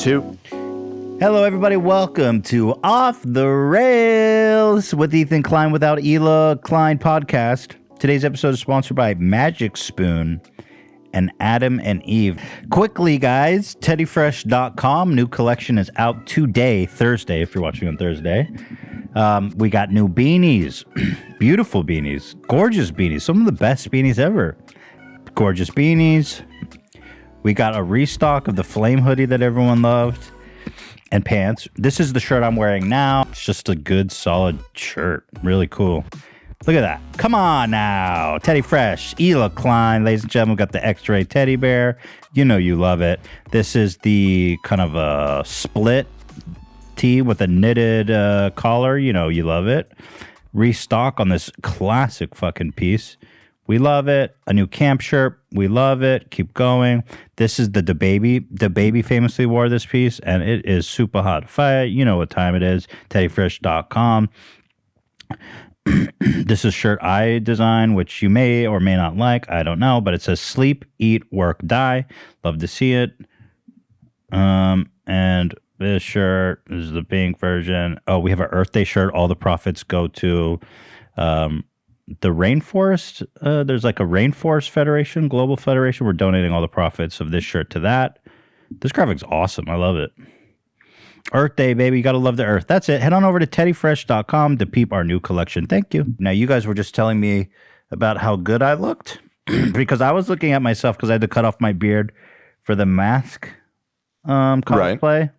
2. Hello, everybody. Welcome to Off the Rails with Ethan Klein without Ela Klein podcast. Today's episode is sponsored by Magic Spoon and Adam and Eve. Quickly, guys, teddyfresh.com. New collection is out today, Thursday, if you're watching on Thursday. We got new beanies. Beautiful beanies. Gorgeous beanies. Some of the best beanies ever. Gorgeous beanies. We got a restock of the flame hoodie that everyone loved. And pants. This is the shirt I'm wearing now. It's just a good, solid shirt. Really cool. Look at that. Come on now. Teddy Fresh. Ela Klein. Ladies and gentlemen, we got the X-Ray teddy bear. You know you love it. This is the kind of a split tee with a knitted collar. You know you love it. Restock on this classic fucking piece. We love it. A new camp shirt. We love it. Keep going. This is the DaBaby. DaBaby famously wore this piece, and it is super hot. You know what time it is. Teddyfresh.com. This is a shirt I designed, which you may or may not like. I don't know, but it says sleep, eat, work, die. Love to see it. And this shirt is the pink version. Oh, we have an Earth Day shirt. All the profits go to the rainforest. There's like a rainforest federation, global federation. We're donating all the profits of this shirt to that. This graphic's awesome. I love it. Earth Day, baby. You got to love the earth. That's it. Head on over to teddyfresh.com to peep our new collection. Thank you. Now, you guys were just telling me about how good I looked because I was looking at myself because I had to cut off my beard for the mask cosplay. Right.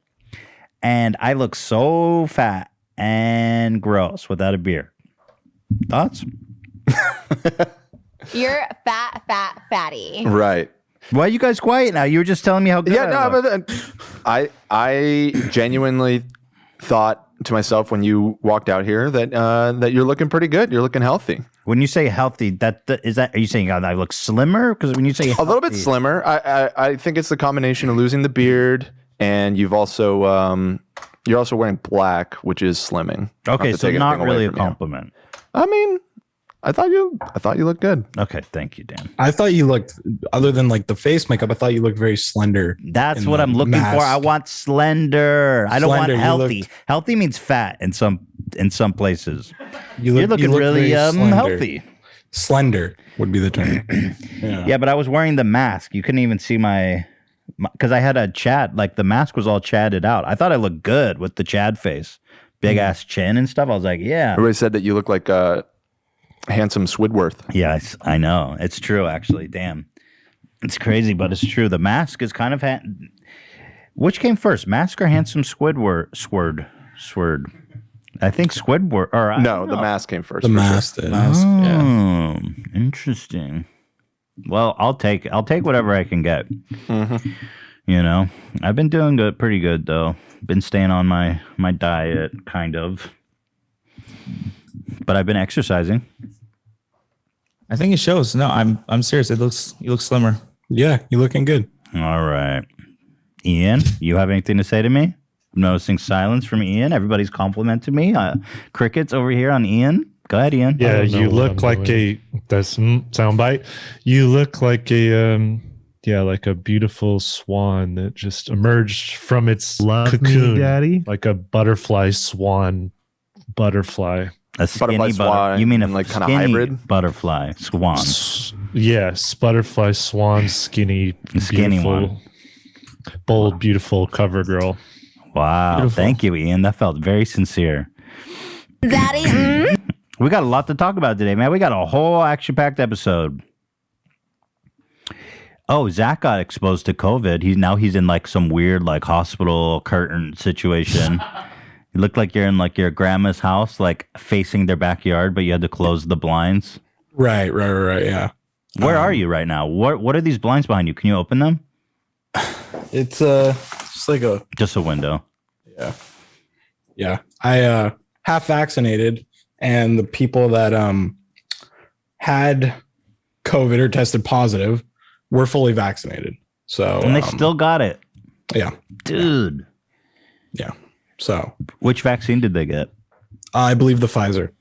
And I look so fat and gross without a beard. Thoughts? You're fatty. Right. Why are you guys quiet now? You were just telling me how good I look. But I genuinely thought to myself when you walked out here that you're looking pretty good. You're looking healthy. When you say healthy, are you saying I look slimmer? Because when you say healthy, a little bit slimmer, I think it's the combination of losing the beard and you're also wearing black, which is slimming. Okay, so not really a compliment. I mean, I thought you looked good. Okay, thank you, Dan. I thought you looked, other than like the face makeup, I thought you looked very slender. That's what I'm looking for. I want slender. I don't want healthy. Healthy means fat in some places. You're looking really healthy. Slender would be the term. Yeah, but I was wearing the mask. You couldn't even see my because I had a Chad. Like the mask was all chatted out. I thought I looked good with the Chad face, big ass chin and stuff. I was like, yeah. Everybody said that you look like handsome Swidworth. Yes, I know. It's true, actually. Damn. It's crazy, but it's true. The mask is kind of... Which came first, mask or handsome Sword? I think Squidward... No, the mask came first. The mask did. Oh, interesting. Well, I'll take whatever I can get. Mm-hmm. You know? I've been doing pretty good, though. Been staying on my diet, kind of. But I've been exercising. I think it shows. No, I'm serious. You look slimmer. Yeah, you're looking good. All right. Ian, you have anything to say to me? I'm noticing silence from Ian. Everybody's complimenting me. Crickets over here on Ian. Go ahead, Ian. Yeah, you look like that's soundbite. You look like like a beautiful swan that just emerged from its cocoon, Daddy. Like a butterfly swan butterfly. A skinny swan. You mean a like kind of hybrid butterfly swan? Yes, butterfly swan, skinny one, bold, beautiful cover girl. Wow, beautiful. Thank you, Ian. That felt very sincere. Daddy, we got a lot to talk about today, man. We got a whole action-packed episode. Oh, Zach got exposed to COVID. He's in like some weird like hospital curtain situation. You look like you're in like your grandma's house, like facing their backyard, but you had to close the blinds. Right. Yeah. Where are you right now? What are these blinds behind you? Can you open them? It's just like a window. Yeah. I half vaccinated, and the people that had COVID or tested positive were fully vaccinated. So and they still got it. Yeah, dude. Yeah. So, which vaccine did they get? I believe the Pfizer.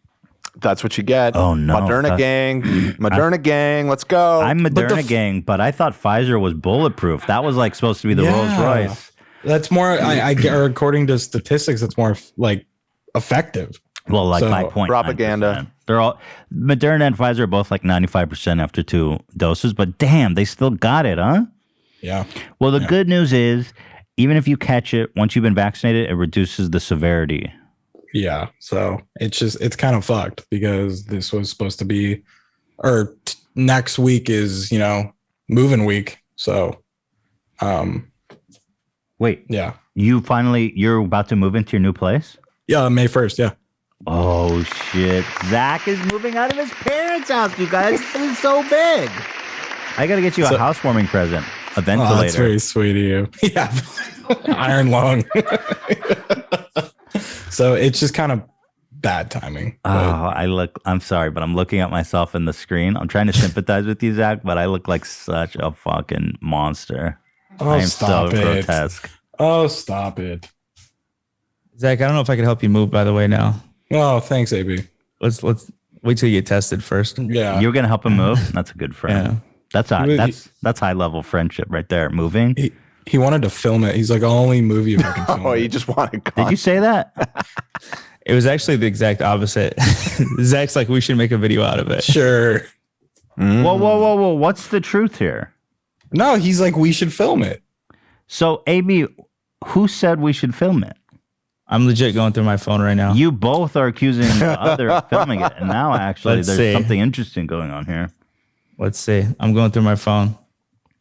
That's what you get. Oh, no. Moderna gang. Let's go. I'm Moderna gang, but I thought Pfizer was bulletproof. That was like supposed to be the Rolls Royce. That's more. I according to statistics, it's more like effective. Well, like So, 5.9%. propaganda. They're all Moderna and Pfizer are both like 95% after 2 doses, but damn, they still got it, huh? Yeah. Well, the good news is, even if you catch it, once you've been vaccinated, it reduces the severity. Yeah. So it's kind of fucked because this was supposed to be, or next week is, moving week. So, Wait, yeah. you're about to move into your new place? Yeah. May 1st. Yeah. Oh, shit. Zach is moving out of his parents' house, you guys. This is so big. I got to get you a housewarming present, a ventilator. Oh, that's very sweet of you. Yeah. Iron lung. So it's just kind of bad timing. I'm sorry, but I'm looking at myself in the screen. I'm trying to sympathize with you, Zach, but I look like such a fucking monster. I am so grotesque. Oh, stop it. Zach, I don't know if I can help you move, by the way, now. Oh, thanks, AB. Let's wait till you get tested first. Yeah. You're gonna help him move? That's a good friend. Yeah. That's high level friendship right there. Moving. He wanted to film it. He's like, I'll only move you if I can film it. You just wanted Did you say that? It was actually the exact opposite. Zach's like, we should make a video out of it. Sure. Whoa. What's the truth here? No, he's like, we should film it. So, AB, who said we should film it? I'm legit going through my phone right now. You both are accusing the other of filming it, and now actually there's something interesting going on here. Let's see. I'm going through my phone.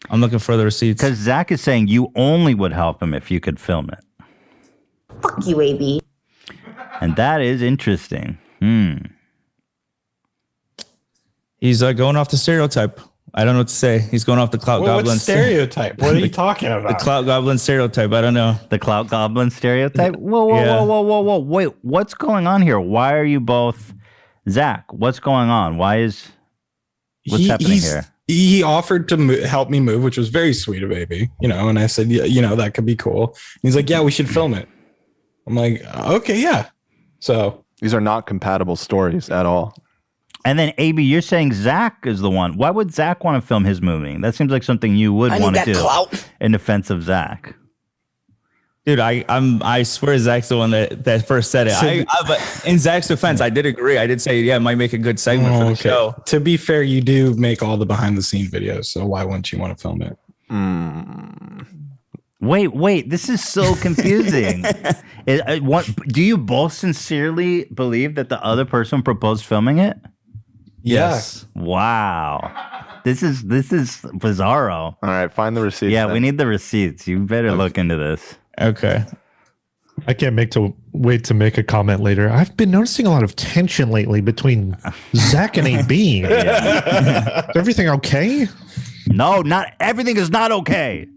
I'm looking for the receipts. Because Zach is saying you only would help him if you could film it. Fuck you, AB. And that is interesting. He's going off the stereotype. I don't know what to say. He's going off the clout goblin. What stereotype? What are you talking about? The clout goblin stereotype. I don't know. The clout goblin stereotype? Whoa. Wait, what's going on here? Why are you both... Zach, what's going on? What's happening here? He offered to help me move, which was very sweet of AB, and I said, yeah, that could be cool. He's like, yeah, we should film it. I'm like, okay, yeah. So These are not compatible stories at all. And then, AB, you're saying Zach is the one. Why would Zach want to film his movie? That seems like something you would want to do in defense of Zach. Dude, I swear Zach's the one that first said it. But in Zach's defense, I did agree. I did say, yeah, it might make a good segment for the show. To be fair, you do make all the behind the scene videos, so why wouldn't you want to film it? Wait, this is so confusing. Do you both sincerely believe that the other person proposed filming it? Yes. Wow. This is bizarro. All right, find the receipts. Yeah, then. we need the receipts. You better look into this. Okay. I can't wait to make a comment later. I've been noticing a lot of tension lately between Zach and AB. Is everything okay? No, not everything is not okay.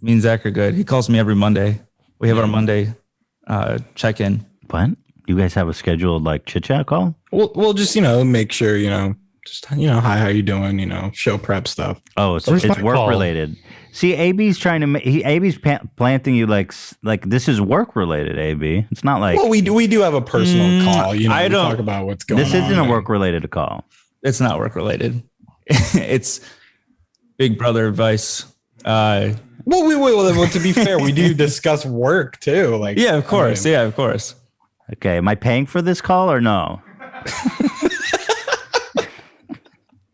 Me and Zach are good. He calls me every Monday. We have our Monday check-in. What? You guys have a scheduled chit chat call? We'll just make sure hi, how you doing? Show prep stuff. Oh, it's Where's my work call? related. See, AB's trying to AB's planting you like this is work related. AB, it's not like Well, we do have a personal call. I we don't- talk about what's going on. this isn't a work related call. It's not work related. It's big brother advice. Well, to be fair, we do discuss work too. Yeah, of course. Yeah, of course. Okay, am I paying for this call or no?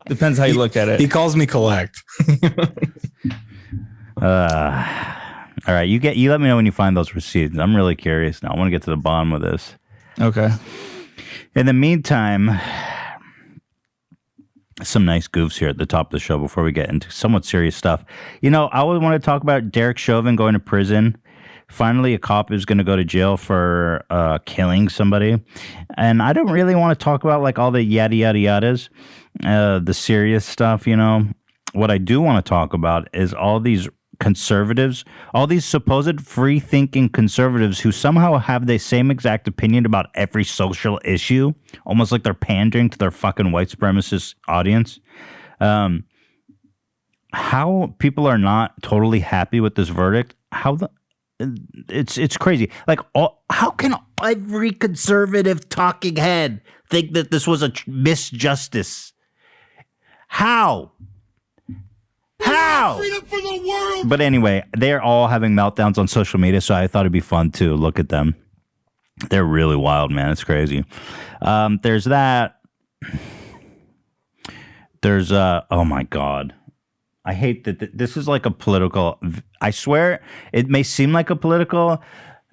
Depends how you look at it. He calls me collect. All right, you let me know when you find those receipts. I'm really curious now. I want to get to the bottom of this. Okay. In the meantime, some nice goofs here at the top of the show before we get into somewhat serious stuff. I always want to talk about Derek Chauvin going to prison. Finally, a cop is going to go to jail for killing somebody. And I don't really want to talk about all the yada, yada, yadas, the serious stuff, What I do want to talk about is all these conservatives, all these supposed free-thinking conservatives who somehow have the same exact opinion about every social issue, almost like they're pandering to their fucking white supremacist audience. How people are not totally happy with this verdict, it's crazy. How can every conservative talking head think that this was a misjustice? How? Ow! But anyway, they're all having meltdowns on social media, so I thought it'd be fun to look at them. They're really wild, man. It's crazy. There's that. There's oh my God. I hate that this is like a political, I swear it may seem like a political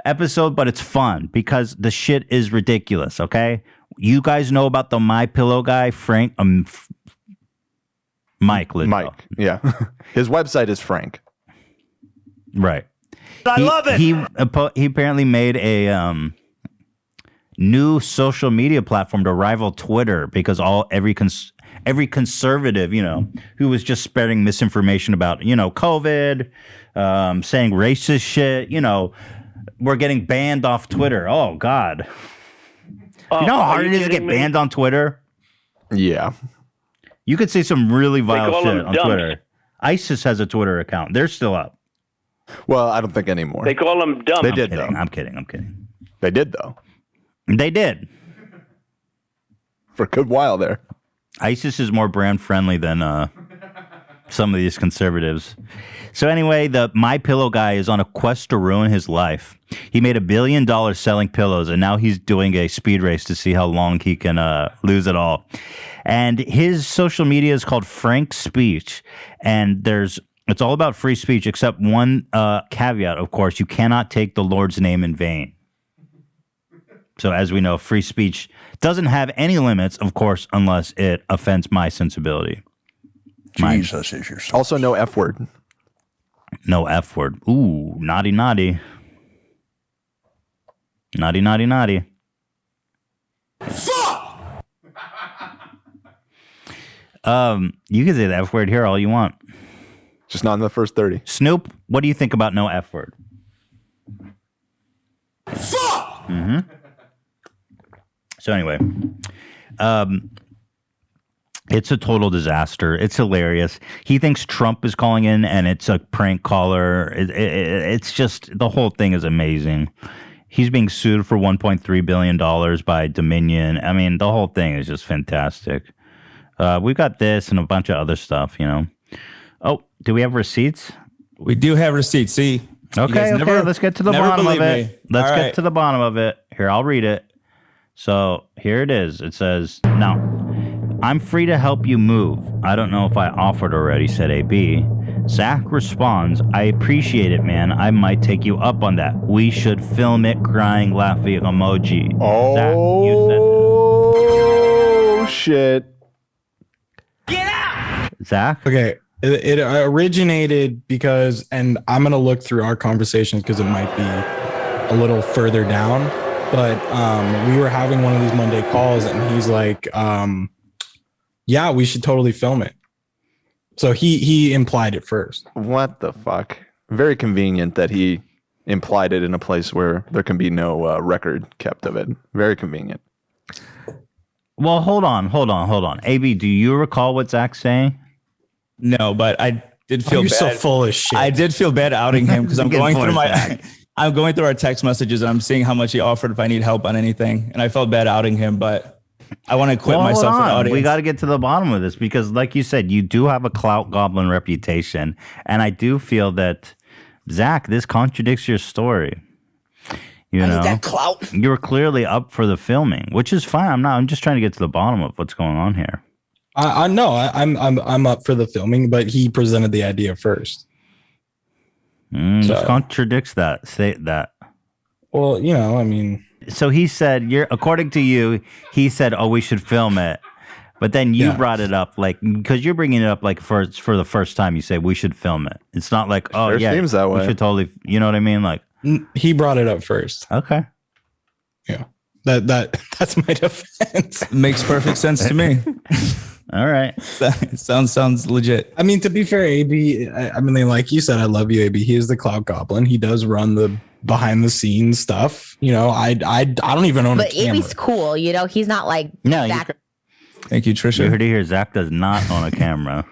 episode, but it's fun because the shit is ridiculous, okay? You guys know about the My Pillow guy, Frank, Mike Liddell. Mike, yeah. His website is Frank. Right. I love it. He apparently made a new social media platform to rival Twitter because every conservative, who was just spreading misinformation about, COVID, saying racist shit, we're getting banned off Twitter. Oh God. You know how hard it is to get banned on Twitter? Yeah. You could say some really vile shit on dumb. Twitter. ISIS has a Twitter account. They're still up. Well, I don't think anymore. They call them dumb. They did, Kidding. though. I'm kidding. They did, though. They did. For a good while there. ISIS is more brand friendly than some of these conservatives. So anyway, the My Pillow guy is on a quest to ruin his life. He made $1 billion selling pillows, and now he's doing a speed race to see how long he can lose it all. And his social media is called Frank Speech, and it's all about free speech, except one caveat, of course, you cannot take the Lord's name in vain. So as we know, free speech doesn't have any limits, of course, unless it offends my sensibility. Jesus is your soul. Also, no F word. No F word. Ooh, naughty. Naughty. You can say the F word here all you want. Just not in the first 30. Snoop, what do you think about no F word? Mm-hmm. So anyway, it's a total disaster. It's hilarious. He thinks Trump is calling in, and it's a prank caller. It's just, the whole thing is amazing. He's being sued for $1.3 billion by Dominion. I mean, the whole thing is just fantastic. We've got this and a bunch of other stuff, Oh, do we have receipts? We do have receipts. See? Okay, let's get to the bottom of it. Let's get to the bottom of it. Here, I'll read it. So here it is. It says, now, I'm free to help you move. I don't know if I offered already, said AB. Zach responds, I appreciate it, man. I might take you up on that. We should film it, crying, laughing emoji. Oh, Zach, you said shit. Zach? Okay. It originated because, and I'm going to look through our conversations because it might be a little further down, but we were having one of these Monday calls and he's like, yeah, we should totally film it. So he implied it first. What the fuck? Very convenient that he implied it in a place where there can be no record kept of it. Very convenient. Well, hold on. AB, do you recall what Zach's saying? No, but I did feel You're bad. so full of shit. I did feel bad outing him because I'm Getting going through forced I'm going through our text messages and I'm seeing how much he offered if I need help on anything. And I felt bad outing him, but I want to quit myself in the audience. We got to get to the bottom of this because, like you said, you do have a clout goblin reputation. And I do feel that, Zach, this contradicts your story. You know, that clout. You were clearly up for the filming, which is fine. I'm just trying to get to the bottom of what's going on here. I know I'm up for the filming, but he presented the idea first. This contradicts that. Say that. Well, I mean. So he said, according to you, he said, oh, we should film it. But then you brought it up, like, because you're bringing it up, like, for the first time, you say, we should film it. It's not like, oh, Sure seems that way. we should totally, you know what I mean? Like, He brought it up first. okay. Yeah. That's my defense. Makes perfect sense to me. All right. sounds legit. I mean, to be fair, AB, I mean, like you said, I love you, AB. He is the cloud goblin. He does run the behind the scenes stuff. I don't even own a But camera. AB's cool, he's not like No, that. Thank you, you Trisha. heard it here. Zach does not own a camera.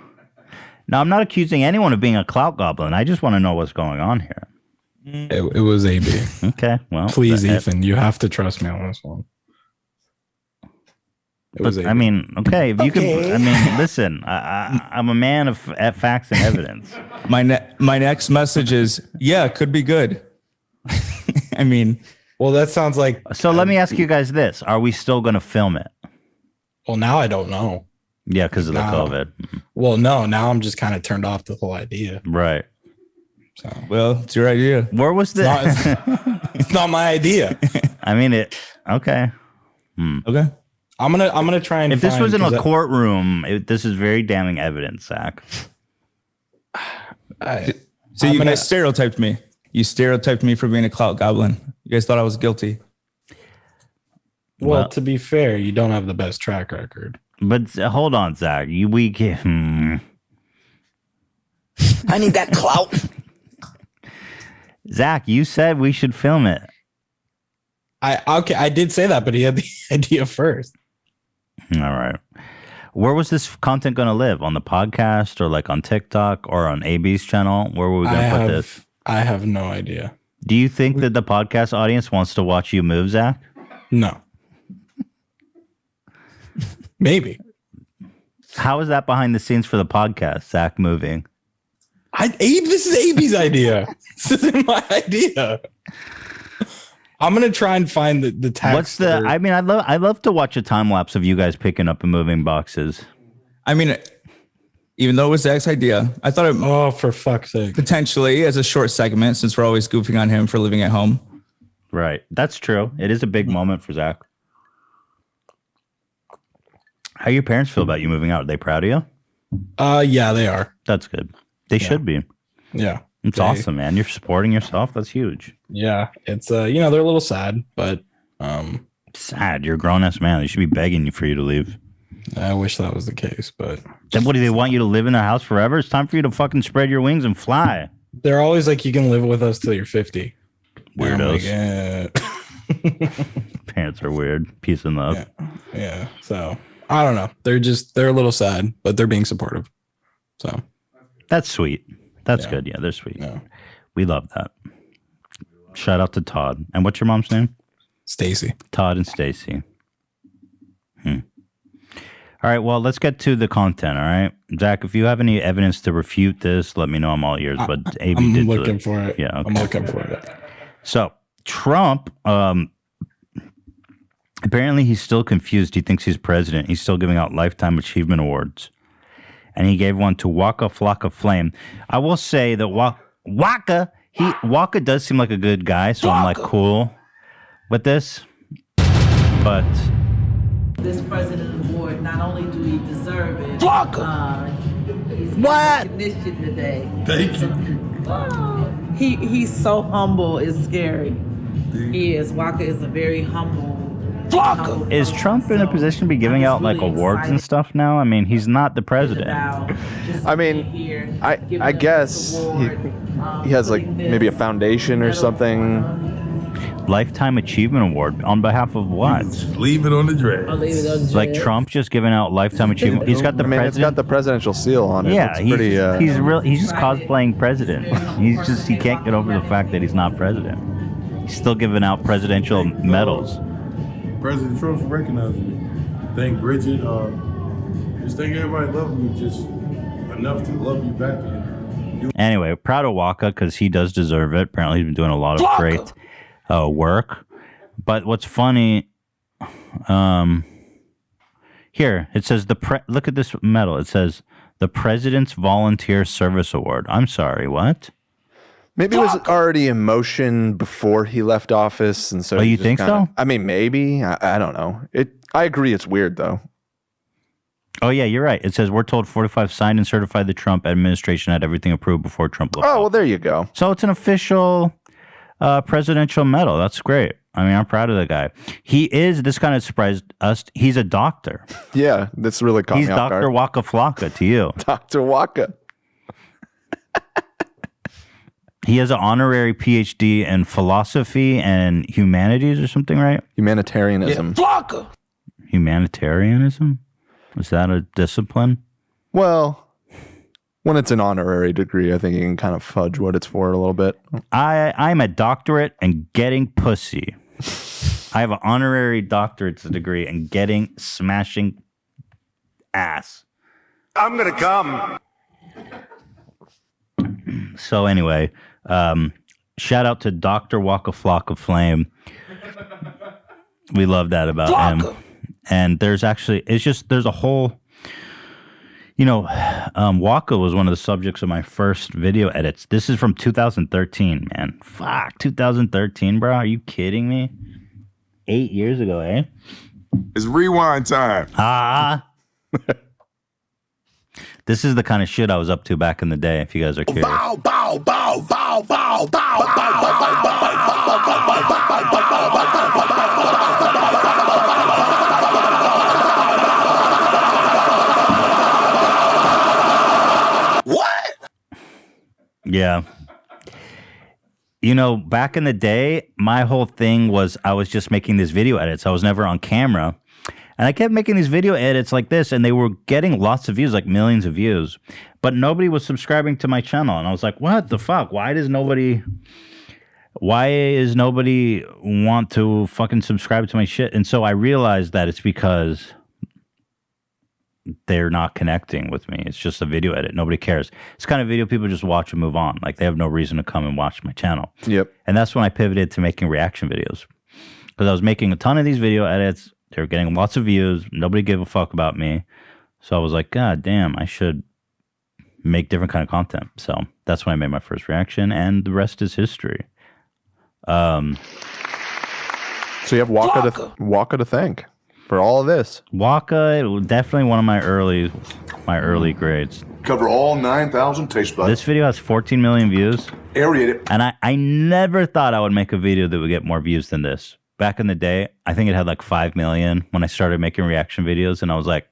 Now, I'm not accusing anyone of being a clout goblin. I just want to know what's going on here. It was AB. Okay. Well, Please, Ethan, you have to trust me on this one. I mean, okay, if you could, I mean, listen, I'm a man of facts and evidence. My next message is, yeah, could be good. I mean, well, that sounds like. So let me ask you guys this: are we still going to film it? Well, now I don't know. Yeah, because of the COVID. Well, no, now I'm just kind of turned off the whole idea. Right. So, well, it's your idea. Where was the? It's not my idea. I mean it. Okay. Okay. I'm gonna try and. If this was in a courtroom, this is very damning evidence, Zach. So you guys stereotyped me. You stereotyped me for being a clout goblin. You guys thought I was guilty. Well, to be fair, you don't have the best track record. But hold on, Zach. I need that clout. Zach, you said we should film it. I did say that, but he had the idea first. All right. Where was this content going to live? On the podcast or like on TikTok or on AB's channel? Where were we going to put this? I have no idea. Do you think that the podcast audience wants to watch you move, Zach? No. Maybe. How is that behind the scenes for the podcast, Zach moving? This is AB's idea. This isn't my idea. I'm gonna try and find the text. What's the? I mean, I love to watch a time lapse of you guys picking up and moving boxes. I mean, even though it was Zach's idea, I thought it. Oh, for fuck's sake! Potentially as a short segment, since we're always goofing on him for living at home. Right, that's true. It is a big moment for Zach. How your parents feel about you moving out? Are they proud of you? Yeah, they are. That's good. They should be. Yeah. It's awesome, man. You're supporting yourself. That's huge. Yeah. It's they're a little sad, but sad. You're a grown ass man. They should be begging you for you to leave. I wish that was the case, but then what do they want you to live in their house forever? It's time for you to fucking spread your wings and fly. They're always like, you can live with us till you're 50. Weirdos. Parents are weird. Peace and love. Yeah. So I don't know. They're a little sad, but they're being supportive. So that's sweet. That's good. Yeah, they're sweet. Yeah. We love that. Shout out to Todd. And what's your mom's name? Stacy. Todd and Stacy. All right, well, let's get to the content, all right? Zach, if you have any evidence to refute this, let me know. I'm all ears. But AB I'm did looking for it. Yeah, okay. I'm looking for it. So, Trump, apparently he's still confused. He thinks he's president. He's still giving out Lifetime Achievement Awards. And he gave one to Waka Flocka Flame. I will say that Waka does seem like a good guy, so I'm like cool with this. But this President Award, not only do he deserve it, he's what? recognition today. Thank you. He's so humble, it's scary. He is. Waka is a very humble. Is Trump in a position to be giving out like awards and stuff now? I mean, he's not the president. I mean, I guess he has like maybe a foundation or something. Lifetime Achievement Award on behalf of what? Leave it on the draft. Like Trump just giving out Lifetime Achievement. He's got the president. It's got the presidential seal on it. Yeah, it's pretty. He's just cosplaying president. He can't get over the fact that he's not president. He's still giving out presidential medals. President Trump for recognizing me. Thank Bridget. Just thank everybody loving me just enough to love you back. Anyway, proud of Waka because he does deserve it. Apparently, he's been doing a lot of great work. But what's funny, here it says look at this medal. It says the President's Volunteer Service Award. I'm sorry, what? Maybe it was already in motion before he left office, and so. Oh, you think so? I mean, maybe. I don't know. I agree. It's weird though. Oh yeah, you're right. It says we're told 45 signed and certified the Trump administration had everything approved before Trump left. Oh well, there you go. So it's an official presidential medal. That's great. I mean, I'm proud of the guy. He is. This kind of surprised us. He's a doctor. Yeah, this really caught me off guard. He's Dr. Waka Flocka to you. Dr. Waka. He has an honorary PhD in philosophy and humanities or something, right? Humanitarianism. Flocka. Humanitarianism? Is that a discipline? Well, when it's an honorary degree, I think you can kind of fudge what it's for a little bit. I'm a doctorate in getting pussy. I have an honorary doctorate's degree in smashing ass. I'm gonna come. So anyway, shout out to Dr. Waka Flocka Flame. We love that about him. And there's a whole, Waka was one of the subjects of my first video edits. This is from 2013, man. Fuck, 2013, bro. Are you kidding me? 8 years ago, eh? It's rewind time. This is the kind of shit I was up to back in the day, if you guys are curious. Bow, bow, bow, bow, bow, bow, bow, bow, What? Yeah. Back in the day, my whole thing was I was just making these video edits. I was never on camera. And I kept making these video edits like this, and they were getting lots of views, like millions of views. But nobody was subscribing to my channel. And I was like, what the fuck? Why does nobody want to fucking subscribe to my shit? And so I realized that it's because they're not connecting with me. It's just a video edit. Nobody cares. It's kind of video people just watch and move on. Like, they have no reason to come and watch my channel. Yep. And that's when I pivoted to making reaction videos. Because I was making a ton of these video edits. They were getting lots of views. Nobody gave a fuck about me. So I was like, God damn, I should make different kind of content. So that's when I made my first reaction, and the rest is history. So you have Waka to thank for all of this. Waka, definitely one of my early grades. Cover all 9,000 taste buds. This video has 14 million views. Aerate it. And I never thought I would make a video that would get more views than this. Back in the day, I think it had like 5 million when I started making reaction videos. And I was like,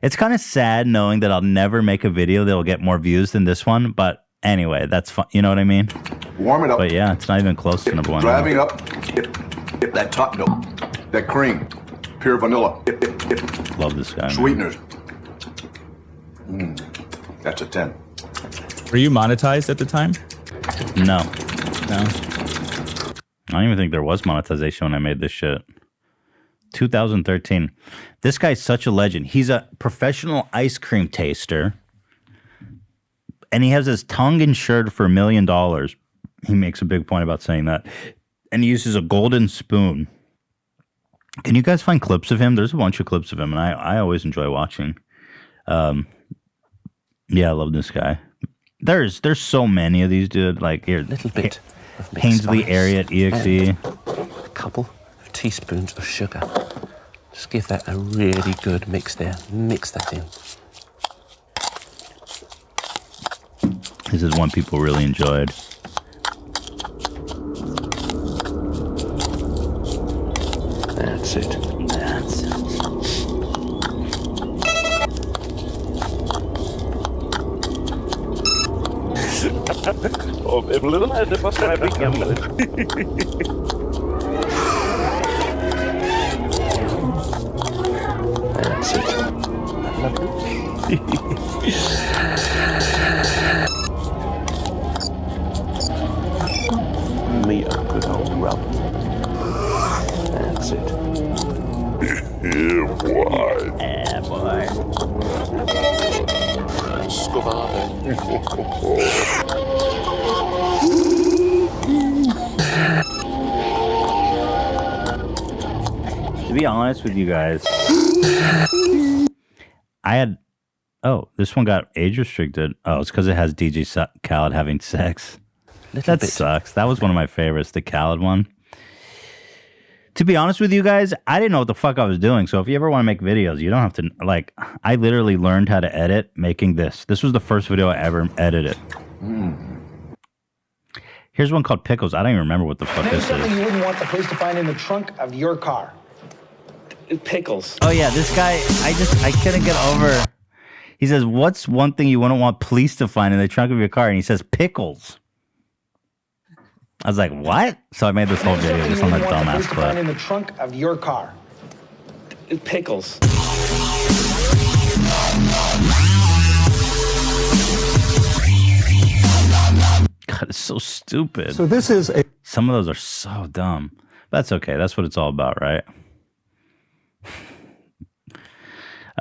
it's kind of sad knowing that I'll never make a video that will get more views than this one. But anyway, that's fun. You know what I mean? Warm it up. But yeah, it's not even close to number one. Driving up. Get that top note. That cream. Pure vanilla. Love this guy. Sweeteners. That's a 10. Were you monetized at the time? No. I don't even think there was monetization when I made this shit. 2013. This guy's such a legend. He's a professional ice cream taster. And he has his tongue insured for $1 million. He makes a big point about saying that. And he uses a golden spoon. Can you guys find clips of him? There's a bunch of clips of him, and I always enjoy watching. Yeah, I love this guy. There's so many of these, dude. Like, here, little bit of Hainsley area at EXE. A couple of teaspoons of sugar. Just give that a really good mix there. Mix that in. This is one people really enjoyed. That's it. That's it. That's it. Me a good old rub. That's it. Yeah, boy. Yeah, boy. Scovado. To be honest with you guys, I had... Oh, this one got age restricted. Oh, it's because it has DJ Khaled having sex. That sucks. That was one of my favorites, the Khaled one. To be honest with you guys, I didn't know what the fuck I was doing. So if you ever want to make videos, you don't have to, like, I literally learned how to edit making this. This was the first video I ever edited. Here's one called Pickles. I don't even remember what the fuck this something is. you wouldn't want the police to find in the trunk of your car. Pickles. Oh yeah, this guy, I couldn't get over. He says, what's one thing you wouldn't want police to find in the trunk of your car? And he says, pickles. I was like, what? So I made this whole video just on that dumbass clip. In the trunk of your car. Pickles. God, it's so stupid. So this is a... Some of those are so dumb. That's okay. That's what it's all about, right?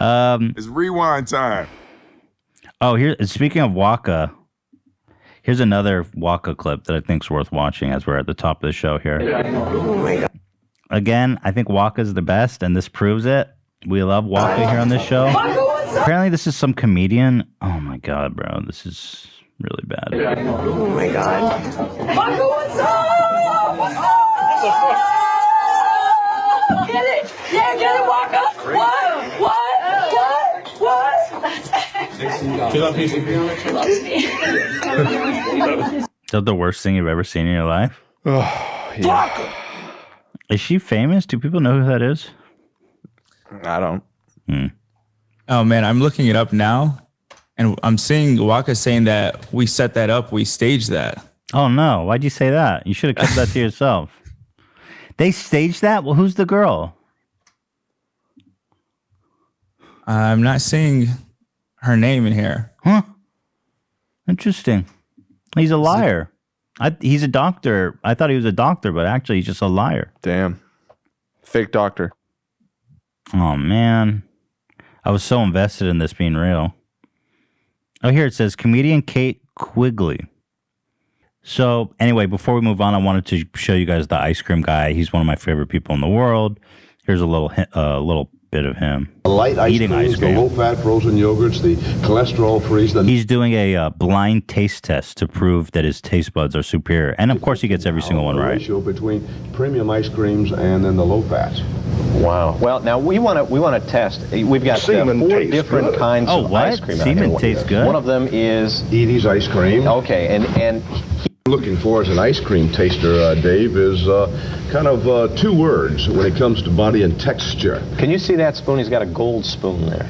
It's rewind time. Oh, here. Speaking of Waka, here's another Waka clip that I think is worth watching as we're at the top of the show here. Oh my God. Again, I think Waka's the best, and this proves it. We love Waka here on this show. Apparently, this is some comedian. Oh my God, bro. This is really bad. Oh my God. Waka, what's up? What's up? Get it? Yeah, get it, Waka. What? Is that the worst thing you've ever seen in your life? Oh, yeah. Is she famous? Do people know who that is? I don't. Oh man, I'm looking it up now, and I'm seeing Waka saying that we set that up, we staged that. Oh no! Why'd you say that? You should have kept that to yourself. They staged that? Well, who's the girl? I'm not seeing her name in here. Huh? Interesting. He's a liar. He's a doctor. I thought he was a doctor, but actually he's just a liar. Damn. Fake doctor. Oh, man. I was so invested in this being real. Oh, here it says comedian Kate Quigley. So, anyway, before we move on, I wanted to show you guys the ice cream guy. He's one of my favorite people in the world. Here's a little bit of him light ice eating creams, ice cream. the low-fat frozen yogurts, the cholesterol-free. He's doing a blind taste test to prove that his taste buds are superior. And, of course, he gets every single one right. Ratio between premium ice creams and then the low-fat. Wow. Well, now we want to test. We've got 4 different kinds of ice cream. Semen tastes good. One of them is Edie's ice cream. Okay, and looking for as an ice cream taster, Dave, is kind of 2 words when it comes to body and texture. Can you see that spoon? He's got a gold spoon there.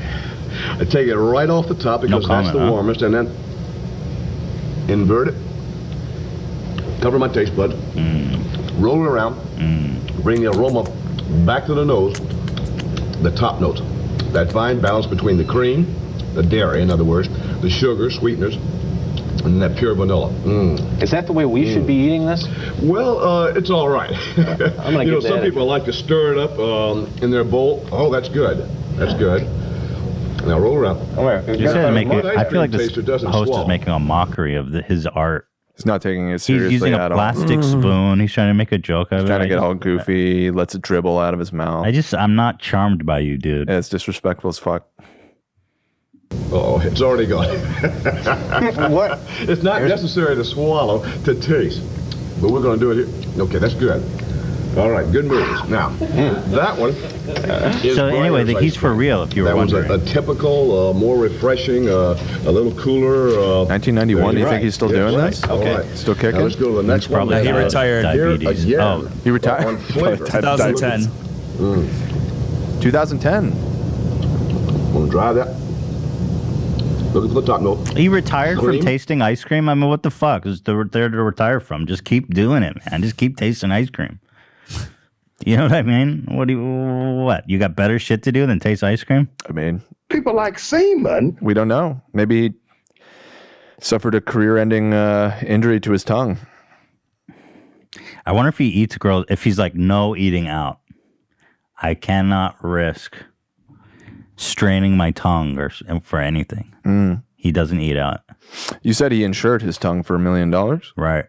I take it right off the top because that's the warmest, and then invert it, cover my taste bud, roll it around, bring the aroma back to the nose, the top note. That fine balance between the cream, the dairy, in other words, the sugar, sweeteners, and that pure vanilla. Is that the way we should be eating this? Well, it's all right. I'm gonna get some people like to stir it up in their bowl. Oh, that's good. That's good. Now roll around. I feel like this host is making a mockery of his art. He's not taking it seriously. He's using a plastic spoon. He's trying to make a joke of it. He's trying to get all goofy. Lets it dribble out of his mouth. I'm not charmed by you, dude. Yeah, it's disrespectful as fuck. Oh, it's already gone. What? It's not necessary to swallow to taste, but we're going to do it here. Okay, that's good. All right, good moves. Now, that one is so anyway, he's for real, if you were wondering. That was a typical, more refreshing, a little cooler. 1991, do you think he's still doing this? Okay. Right. Still kicking? Now let's go to the next one. He retired. Diabetes. Oh, he retired? On flavor. 2010. 2010. Want to try that? Look at the top note. He retired from tasting ice cream? I mean, what the fuck is there to retire from? Just keep doing it, man. Just keep tasting ice cream. You know what I mean? What? You got better shit to do than taste ice cream? I mean, people like semen. We don't know. Maybe he suffered a career-ending injury to his tongue. I wonder if he eats girls, if he's like, no eating out. I cannot risk straining my tongue for anything. He doesn't eat out. You said he insured his tongue for $1 million? Right.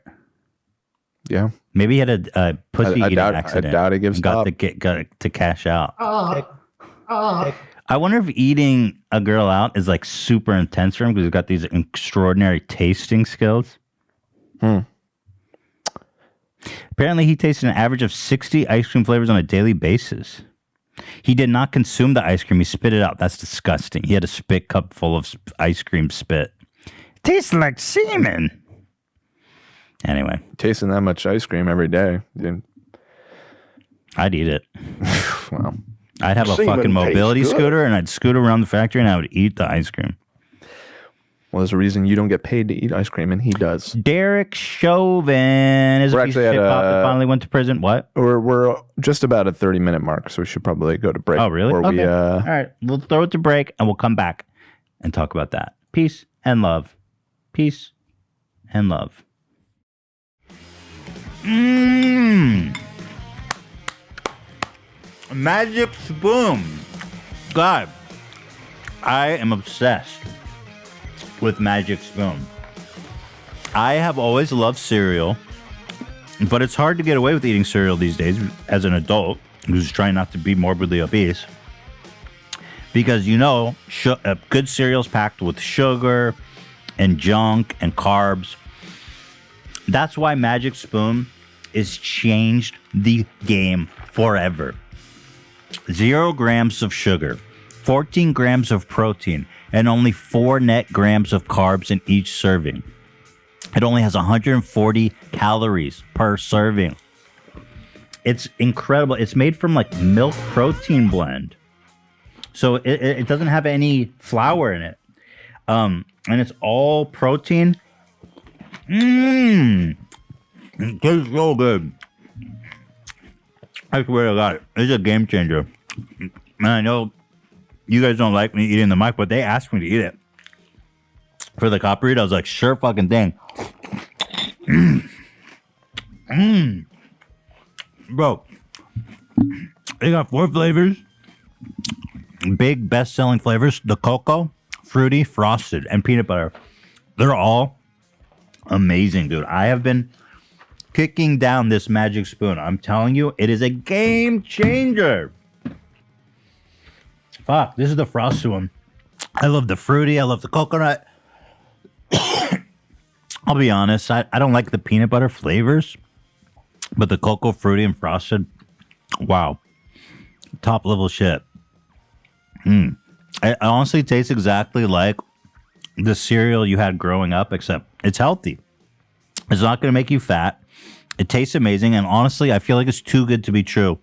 Yeah. Maybe he had a pussy eating accident. I doubt he gives got to cash out. I wonder if eating a girl out is like super intense for him because he's got these extraordinary tasting skills. Apparently, he tasted an average of 60 ice cream flavors on a daily basis. He did not consume the ice cream. He spit it out. That's disgusting. He had a spit cup full of ice cream spit. It tastes like semen. Anyway. Tasting that much ice cream every day. Dude. I'd eat it. Wow. I'd have a fucking mobility scooter and I'd scoot around the factory and I would eat the ice cream. Well, there's a reason you don't get paid to eat ice cream, and he does. Derek Chauvin is a piece of shit pop that finally went to prison. What? We're just about a 30-minute mark, so we should probably go to break. Oh, really? Okay. All right. We'll throw it to break, and we'll come back and talk about that. Peace and love. Peace and love. Magic Spoon. God, I am obsessed with Magic Spoon. I have always loved cereal, but it's hard to get away with eating cereal these days as an adult who's trying not to be morbidly obese. Because, good cereal's packed with sugar and junk and carbs. That's why Magic Spoon has changed the game forever. 0 grams of sugar, 14 grams of protein, and only 4 net grams of carbs in each serving. It only has 140 calories per serving. It's incredible. It's made from like milk protein blend. So it doesn't have any flour in it. And it's all protein. It tastes so good. I swear to God, it's a game changer. And I know you guys don't like me eating the mic, but they asked me to eat it. For the copper eat, I was like, sure fucking thing. Bro, they got 4 flavors. Big best-selling flavors. The cocoa, fruity, frosted, and peanut butter. They're all amazing, dude. I have been kicking down this Magic Spoon. I'm telling you, it is a game changer. Fuck, this is the frosted one. I love the fruity. I love the coconut. I'll be honest, I don't like the peanut butter flavors, but the cocoa, fruity, and frosted, wow. Top level shit. It honestly tastes exactly like the cereal you had growing up, except it's healthy. It's not going to make you fat. It tastes amazing, and honestly, I feel like it's too good to be true.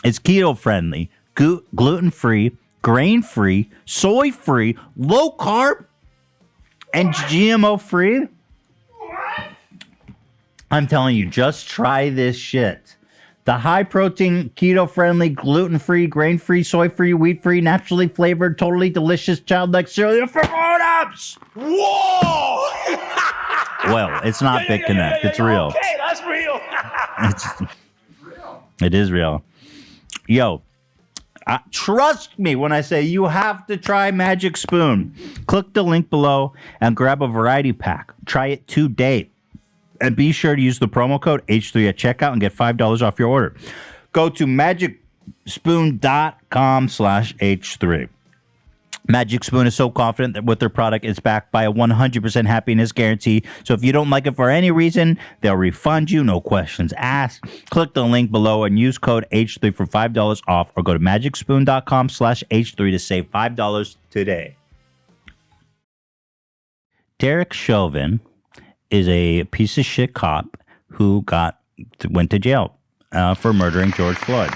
It's keto-friendly, gluten-free, grain-free, soy-free, low-carb, and GMO-free. I'm telling you, just try this shit. The high-protein, keto-friendly, gluten-free, grain-free, soy-free, wheat-free, naturally flavored, totally delicious, childlike cereal for grown-ups! Whoa! Well, it's not Big Connect. It's real. Okay, that's real. It is real. Yo, trust me when I say you have to try Magic Spoon. Click the link below and grab a variety pack. Try it today. And be sure to use the promo code H3 at checkout and get $5 off your order. Go to magicspoon.com/H3. Magic Spoon is so confident that with their product, it's backed by a 100% happiness guarantee. So if you don't like it for any reason, they'll refund you, no questions asked. Click the link below and use code H3 for $5 off, or go to magicspoon.com/H3 to save $5 today. Derek Chauvin is a piece of shit cop who went to jail for murdering George Floyd.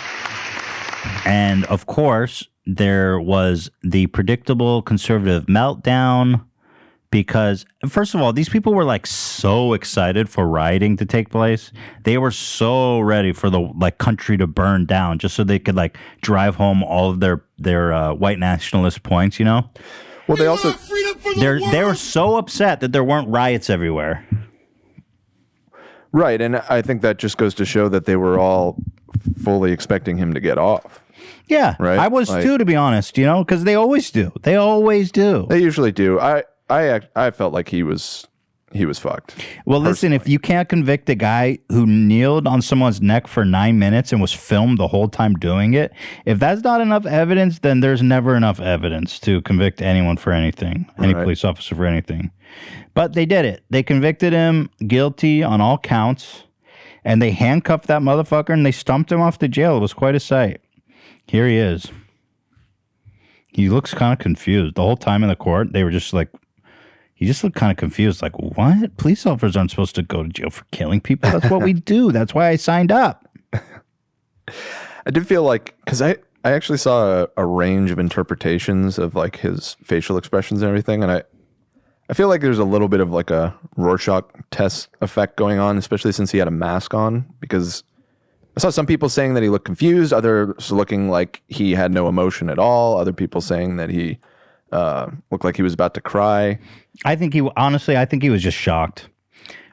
And of course, there was the predictable conservative meltdown because, first of all, these people were like so excited for rioting to take place. They were so ready for the country to burn down just so they could drive home all of their white nationalist points, Well, they also they were so upset that there weren't riots everywhere. Right, and I think that just goes to show that they were all fully expecting him to get off. Yeah, right. I was too, to be honest. Because they always do. They always do. They usually do. I felt like he was fucked. Well, listen, if you can't convict a guy who kneeled on someone's neck for 9 minutes and was filmed the whole time doing it, if that's not enough evidence, then there's never enough evidence to convict anyone for anything, any police officer for anything. But they did it. They convicted him guilty on all counts, and they handcuffed that motherfucker and they stumped him off to jail. It was quite a sight. Here he is. He looks kind of confused. The whole time in the court, they were just like, he just looked kind of confused. Like, what? Police officers aren't supposed to go to jail for killing people. That's what we do. That's why I signed up. I did feel like, because I actually saw a range of interpretations of his facial expressions and everything. And I feel like there's a little bit of a Rorschach test effect going on, especially since he had a mask on, because I saw some people saying that he looked confused, others looking like he had no emotion at all, other people saying that he looked like he was about to cry. I think he was just shocked.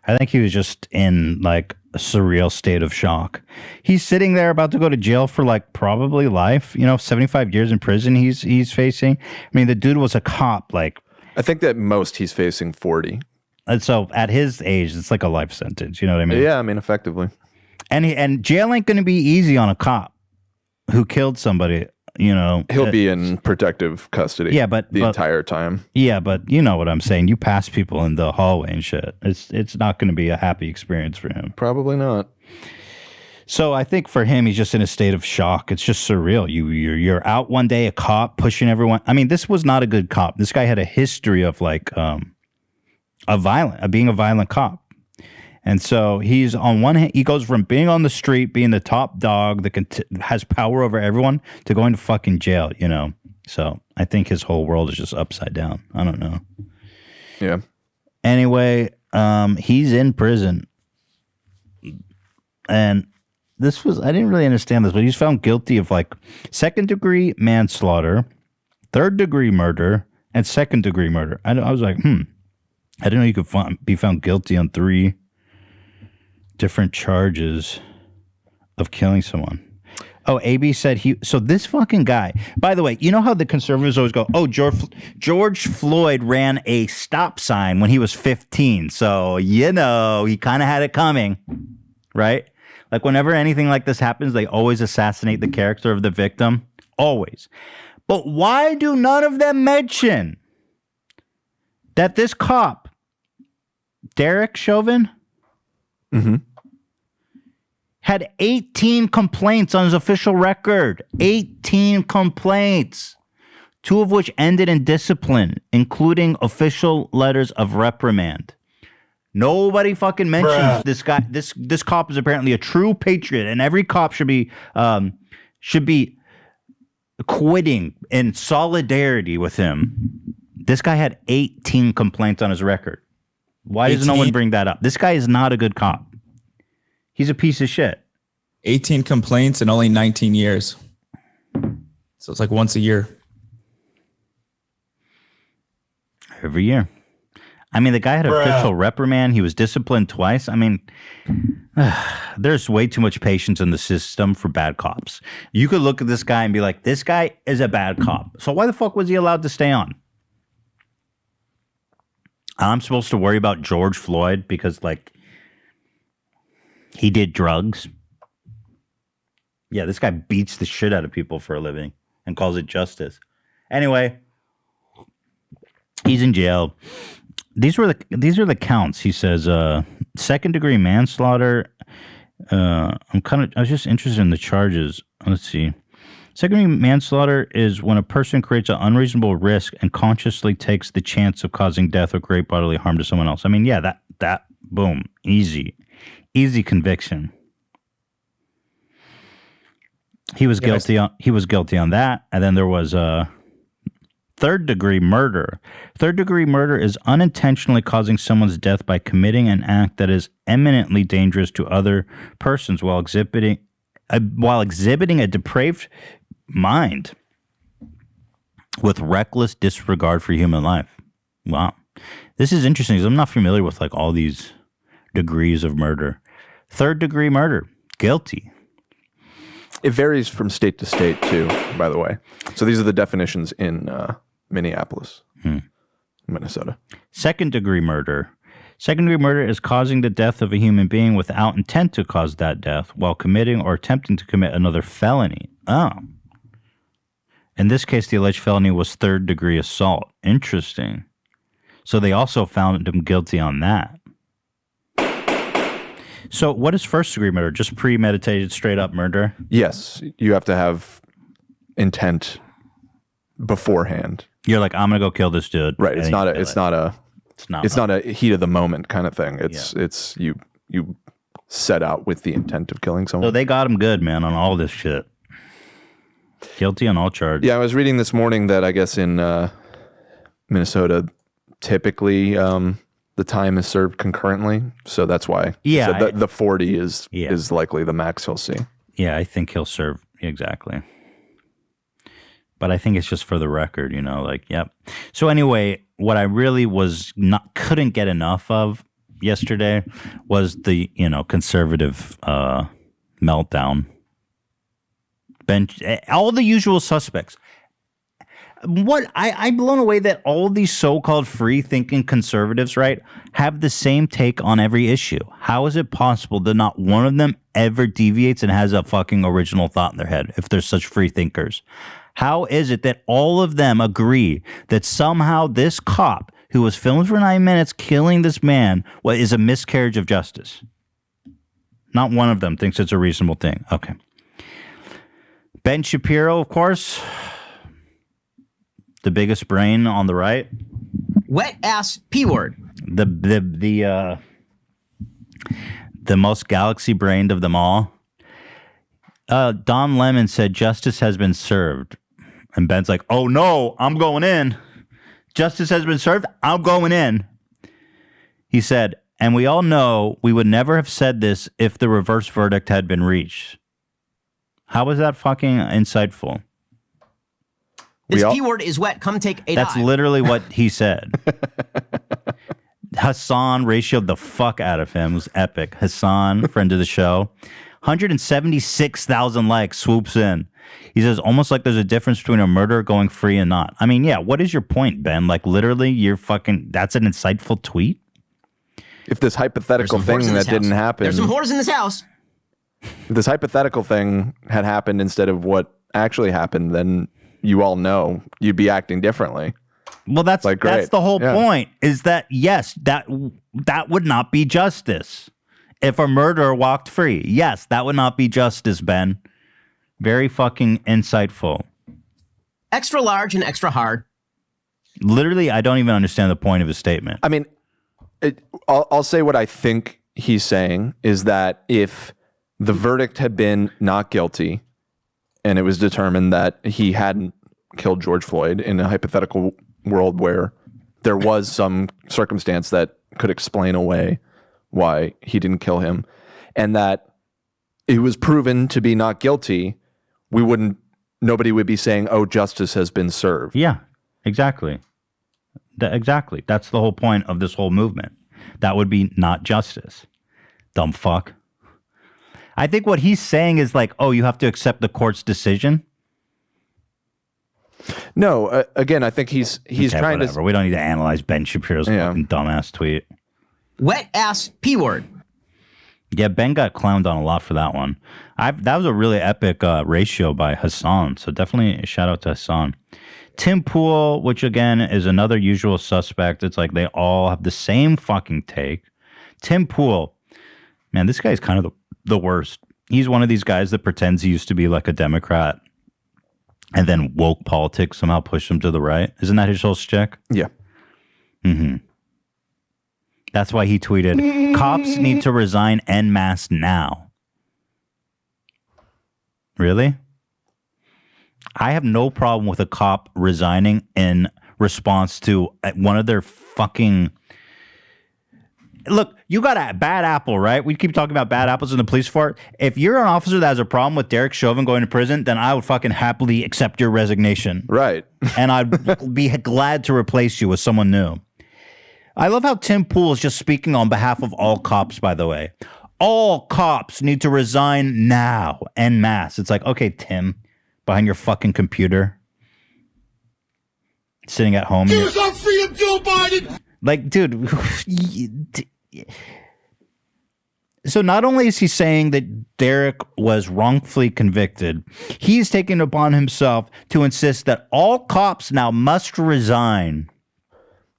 I think he was just in like a surreal state of shock. He's sitting there about to go to jail for like probably life. 75 years in prison. He's facing. I mean, the dude was a cop. Like, I think that most he's facing 40. And so at his age, it's like a life sentence. You know what I mean? Yeah, I mean, effectively. And jail ain't going to be easy on a cop who killed somebody. He'll be in protective custody. Yeah, but the entire time. Yeah, but you know what I'm saying. You pass people in the hallway and shit. It's not going to be a happy experience for him. Probably not. So I think for him, he's just in a state of shock. It's just surreal. You're out one day, a cop pushing everyone. I mean, this was not a good cop. This guy had a history of like being a violent cop. And so he's on one hand, he goes from being on the street, being the top dog that has power over everyone, to going to fucking jail, So I think his whole world is just upside down. I don't know. Yeah. Anyway, he's in prison. And I didn't really understand this, but he's found guilty of like 2nd-degree manslaughter, 3rd-degree murder, and 2nd-degree murder. I was like, I didn't know you could be found guilty on 3 different charges of killing someone. Oh, AB said so this fucking guy, by the way, you know how the conservatives always go, oh, George Floyd ran a stop sign when he was 15. So, he kind of had it coming, right? Like whenever anything like this happens, they always assassinate the character of the victim. Always. But why do none of them mention that this cop, Derek Chauvin, had 18 complaints on his official record. 18 complaints. 2 of which ended in discipline, including official letters of reprimand. Nobody fucking mentions this guy. This cop is apparently a true patriot, and every cop should be quitting in solidarity with him. This guy had 18 complaints on his record. Why does no one bring that up? This guy is not a good cop. He's a piece of shit. 18 complaints in only 19 years. So it's like once a year. Every year. I mean, the guy had official reprimand. He was disciplined twice. I mean, there's way too much patience in the system for bad cops. You could look at this guy and be like, this guy is a bad cop. So why the fuck was he allowed to stay on? I'm supposed to worry about George Floyd because, like, he did drugs. Yeah, this guy beats the shit out of people for a living and calls it justice. Anyway, he's in jail. These are the counts. He says 2nd-degree manslaughter. I was just interested in the charges. Let's see. 2nd-degree manslaughter is when a person creates an unreasonable risk and consciously takes the chance of causing death or great bodily harm to someone else. I mean, yeah, that boom, easy conviction. He was guilty on that, and then there was 3rd-degree murder. 3rd-degree murder is unintentionally causing someone's death by committing an act that is eminently dangerous to other persons while exhibiting a depraved mind with reckless disregard for human life. Wow. This is interesting because I'm not familiar with like all these degrees of murder. 3rd-degree murder, guilty. It varies from state to state too, by the way. So these are the definitions in Minneapolis, Minnesota. 2nd-degree murder. 2nd-degree murder is causing the death of a human being without intent to cause that death while committing or attempting to commit another felony. Oh. In this case, the alleged felony was 3rd-degree assault. Interesting. So they also found him guilty on that. So what is 1st-degree murder? Just premeditated, straight-up murder? Yes. You have to have intent beforehand. You're like, I'm going to go kill this dude. Right. It's not a heat of the moment kind of thing. It's you set out with the intent of killing someone. So they got him good, man, on all this shit. Guilty on all charges. Yeah, I was reading this morning that I guess in Minnesota, typically the time is served concurrently. So that's why. Yeah. So the 40 is likely the max he'll see. Yeah, I think he'll serve. Exactly. But I think it's just for the record, yep. So anyway, what I really couldn't get enough of yesterday was the, conservative meltdown. All the usual suspects. I'm blown away that all these so-called free-thinking conservatives, right, have the same take on every issue. How is it possible that not one of them ever deviates and has a fucking original thought in their head if they're such free thinkers? How is it that all of them agree that somehow this cop who was filmed for 9 minutes killing this man is a miscarriage of justice? Not one of them thinks it's a reasonable thing. Okay. Ben Shapiro, of course, the biggest brain on the right. Wet ass P word. The most galaxy brained of them all. Don Lemon said justice has been served. And Ben's like, oh no, I'm going in. Justice has been served. I'm going in. He said, and we all know we would never have said this if the reverse verdict had been reached. How was that fucking insightful? This P-word is wet. Come take a That's dive. literally what he said. Hassan ratioed the fuck out of him. It was epic. Hassan, friend of the show. 176,000 likes, swoops in. He says, almost like there's a difference between a murderer going free and not. I mean, yeah, what is your point, Ben? Like, literally, that's an insightful tweet? If this hypothetical thing that didn't happen... There's some whores in this house. If this hypothetical thing had happened instead of what actually happened, then you all know you'd be acting differently. Well, that's the whole point, is that, yes, that would not be justice. If a murderer walked free, yes, that would not be justice, Ben. Very fucking insightful. Extra large and extra hard. Literally, I don't even understand the point of his statement. I mean, I'll say what I think he's saying is that if the verdict had been not guilty and it was determined that he hadn't killed George Floyd in a hypothetical world where there was some circumstance that could explain away why he didn't kill him, and that it was proven to be not guilty, nobody would be saying, oh, justice has been served. Yeah, exactly. Exactly. That's the whole point of this whole movement. That would be not justice. Dumb fuck. I think what he's saying is like, oh, you have to accept the court's decision. No, again, I think he's trying to... We don't need to analyze Ben Shapiro's fucking dumbass tweet. Wet ass P word. Yeah, Ben got clowned on a lot for that one. That was a really epic ratio by Hassan. So definitely a shout out to Hassan. Tim Pool, which again is another usual suspect. It's like they all have the same fucking take. Tim Pool, man, this guy's kind of the worst. He's one of these guys that pretends he used to be like a Democrat and then woke politics somehow pushed him to the right. Isn't that his whole shtick? Yeah. Mm-hmm. That's why he tweeted, cops need to resign en masse now. Really? I have no problem with a cop resigning in response to one of their fucking... Look, you got a bad apple, right? We keep talking about bad apples in the police force. If you're an officer that has a problem with Derek Chauvin going to prison, then I would fucking happily accept your resignation. Right. And I'd be glad to replace you with someone new. I love how Tim Pool is just speaking on behalf of all cops, by the way. All cops need to resign now, en masse. It's like, okay, Tim, behind your fucking computer, sitting at home. Here's our freedom, Joe Biden! Like, dude. So not only is he saying that Derek was wrongfully convicted, he's taking it upon himself to insist that all cops now must resign.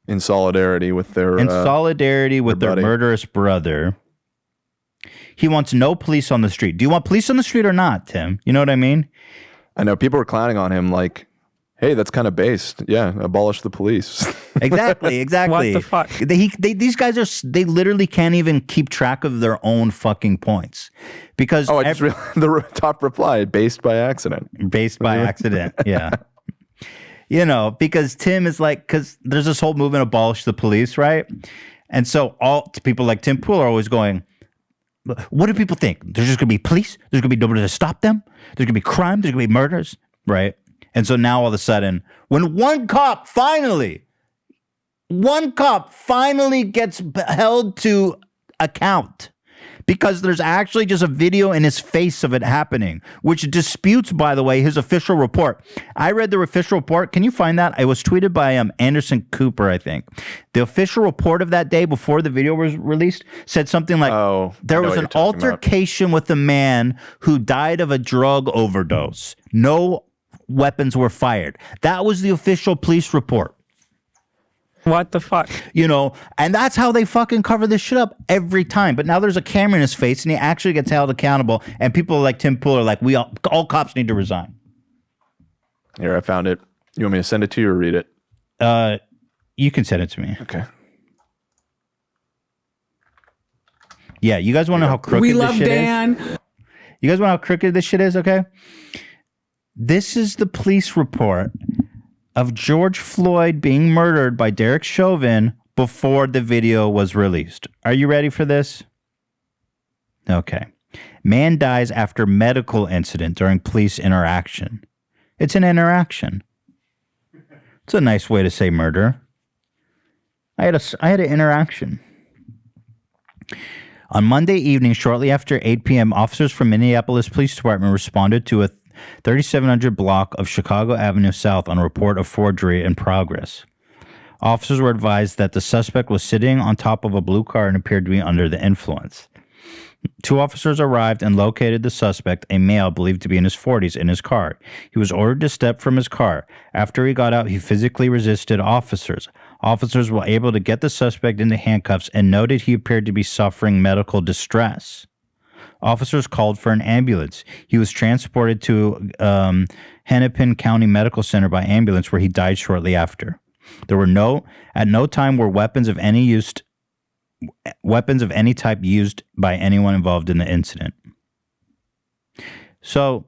In solidarity with their murderous brother. He wants no police on the street. Do you want police on the street or not, Tim? You know what I mean? I know people were clowning on him like, hey, that's kind of based. Yeah, abolish the police. Exactly. What the fuck? These guys they literally can't even keep track of their own fucking points. Because the top reply, based by accident. Based by accident, yeah. You know, because Tim is like, because there's this whole movement, abolish the police, right? And so all people like Tim Pool are always going, what do people think? There's just going to be police? There's going to be nobody to stop them? There's going to be crime? There's going to be murders? Right? And so now all of a sudden, when one cop finally One cop finally gets held to account because there's actually just a video in his face of it happening, which disputes, by the way, his official report. I read the official report. Can you find that? It was tweeted by Anderson Cooper, I think. The official report of that day before the video was released said something like, there was an altercation with a man who died of a drug overdose. No weapons were fired. That was the official police report. What the fuck? You know, and that's how they fucking cover this shit up every time. But now there's a camera in his face and he actually gets held accountable. And people like Tim Pool are like, all cops need to resign. Here, I found it. You want me to send it to you or read it? You can send it to me. Okay. Yeah, you guys want to know how crooked this shit is? You guys want to know how crooked this shit is, okay? This is the police report of George Floyd being murdered by Derek Chauvin before the video was released. Are you ready for this? Okay. Man dies after medical incident during police interaction. It's an interaction. It's a nice way to say murder. I had an interaction. On Monday evening, shortly after 8 p.m., officers from Minneapolis Police Department responded to a 3700 block of Chicago Avenue South on a report of forgery in progress. Officers were advised that the suspect was sitting on top of a blue car and appeared to be under the influence. 2 officers arrived and located the suspect, a male believed to be in his 40s, in his car. He was ordered to step from his car. After he got out, he physically resisted officers. Officers were able to get the suspect into handcuffs and noted he appeared to be suffering medical distress. Officers called for an ambulance. He was transported to Hennepin County Medical Center by ambulance, where he died shortly after. At no time were weapons of any type used by anyone involved in the incident. So,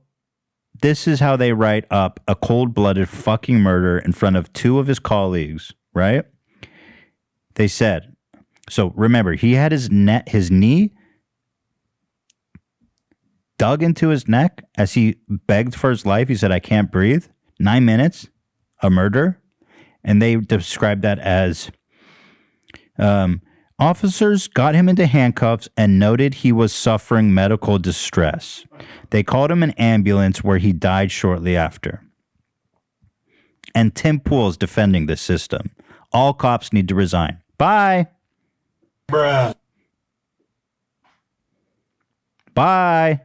this is how they write up a cold-blooded fucking murder in front of 2 of his colleagues, right? They said, so remember, he had his knee dug into his neck as he begged for his life. He said, I can't breathe. 9 minutes, a murder. And they described that as officers got him into handcuffs and noted he was suffering medical distress. They called him an ambulance where he died shortly after. And Tim Pool is defending the system. All cops need to resign. Bye. Bruh. Bye.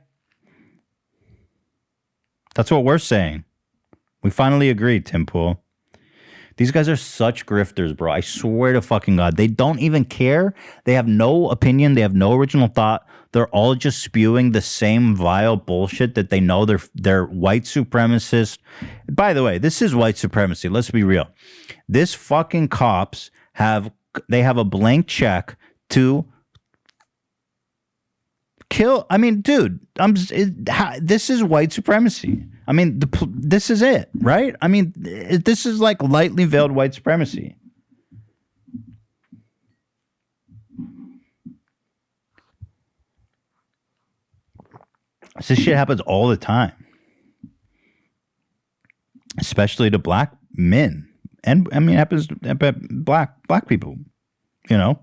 That's what we're saying. We finally agreed, Tim Pool. These guys are such grifters, bro. I swear to fucking God. They don't even care. They have no opinion. They have no original thought. They're all just spewing the same vile bullshit that they know they're white supremacists. By the way, this is white supremacy. Let's be real. This fucking cops have a blank check to kill. I mean, dude, this is white supremacy. I mean, this is it, right? I mean, this is like lightly veiled white supremacy. This shit happens all the time, especially to black men, and I mean, it happens to black people. You know.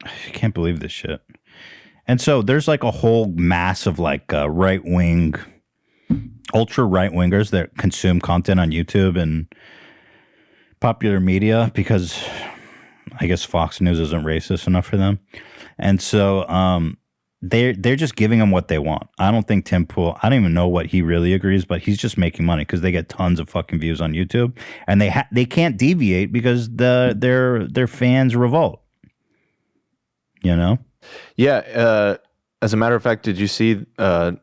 I can't believe this shit. And so there's like a whole mass of like right-wing, ultra right-wingers that consume content on YouTube and popular media because I guess Fox News isn't racist enough for them. And so they're just giving them what they want. I don't think Tim Pool, I don't even know what he really agrees, but he's just making money because they get tons of fucking views on YouTube and they can't deviate because their fans revolt. You know? Yeah. As a matter of fact, did you see? I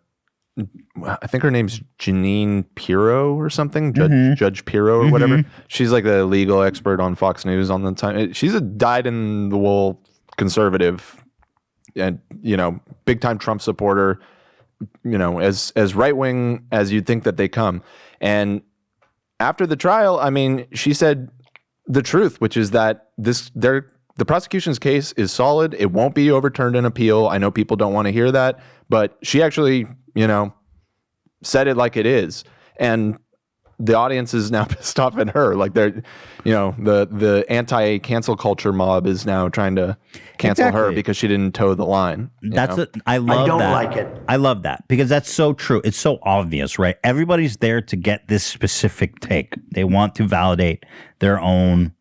think her name's Janine Pirro or something, Judge Pirro or whatever. She's like the legal expert on Fox News on the time. She's a dyed-in-the-wool conservative, and big time Trump supporter. As right wing as you'd think that they come. And after the trial, I mean, she said the truth, which is that the prosecution's case is solid. It won't be overturned in appeal. I know people don't want to hear that, but she actually, said it like it is. And the audience is now pissed off at her. Like they're, the anti-cancel culture mob is now trying to cancel her because she didn't toe the line. I love that. I love that because that's so true. It's so obvious, right? Everybody's there to get this specific take. They want to validate their own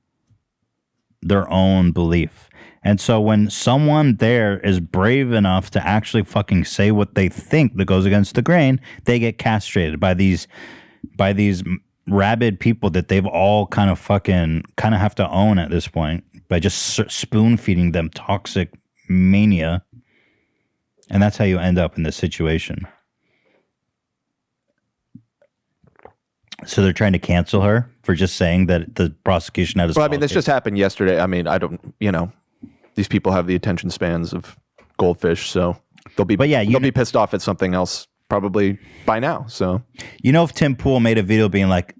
belief. And so when someone there is brave enough to actually fucking say what they think that goes against the grain, they get castrated by these rabid people that they've all kind of have to own at this point by just spoon feeding them toxic mania. And that's how you end up in this situation. So they're trying to cancel her for just saying that the prosecution had. Well, I mean, this just happened yesterday. I mean, I don't, these people have the attention spans of goldfish, so they'll be pissed off at something else probably by now. So, if Tim Pool made a video being like,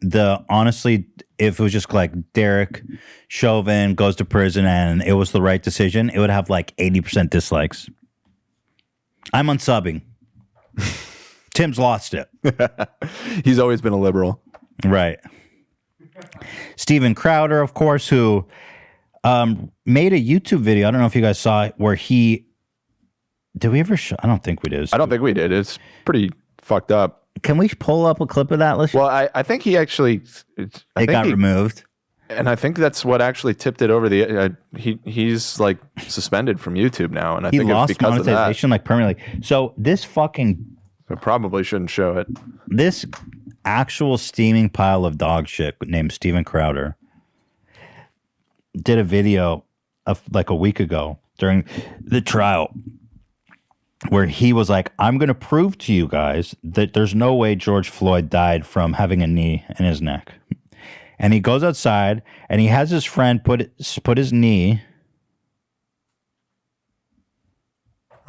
honestly, if it was just like Derek Chauvin goes to prison and it was the right decision, it would have like 80% dislikes. I'm unsubbing. Tim's lost it. He's always been a liberal. Right. Steven Crowder, of course, who made a YouTube video. I don't know if you guys saw it, where did we ever show? I don't think we did. I don't think we did. It's pretty fucked up. Can we pull up a clip of that? Well, I think he actually... It got removed. And I think that's what actually tipped it over the... he's like suspended from YouTube now. And I think lost it's because of that. monetization like permanently. So this fucking... I probably shouldn't show it. This actual steaming pile of dog shit named Steven Crowder did a video of like a week ago during the trial where he was like, I'm going to prove to you guys that there's no way George Floyd died from having a knee in his neck. And he goes outside and he has his friend put his knee.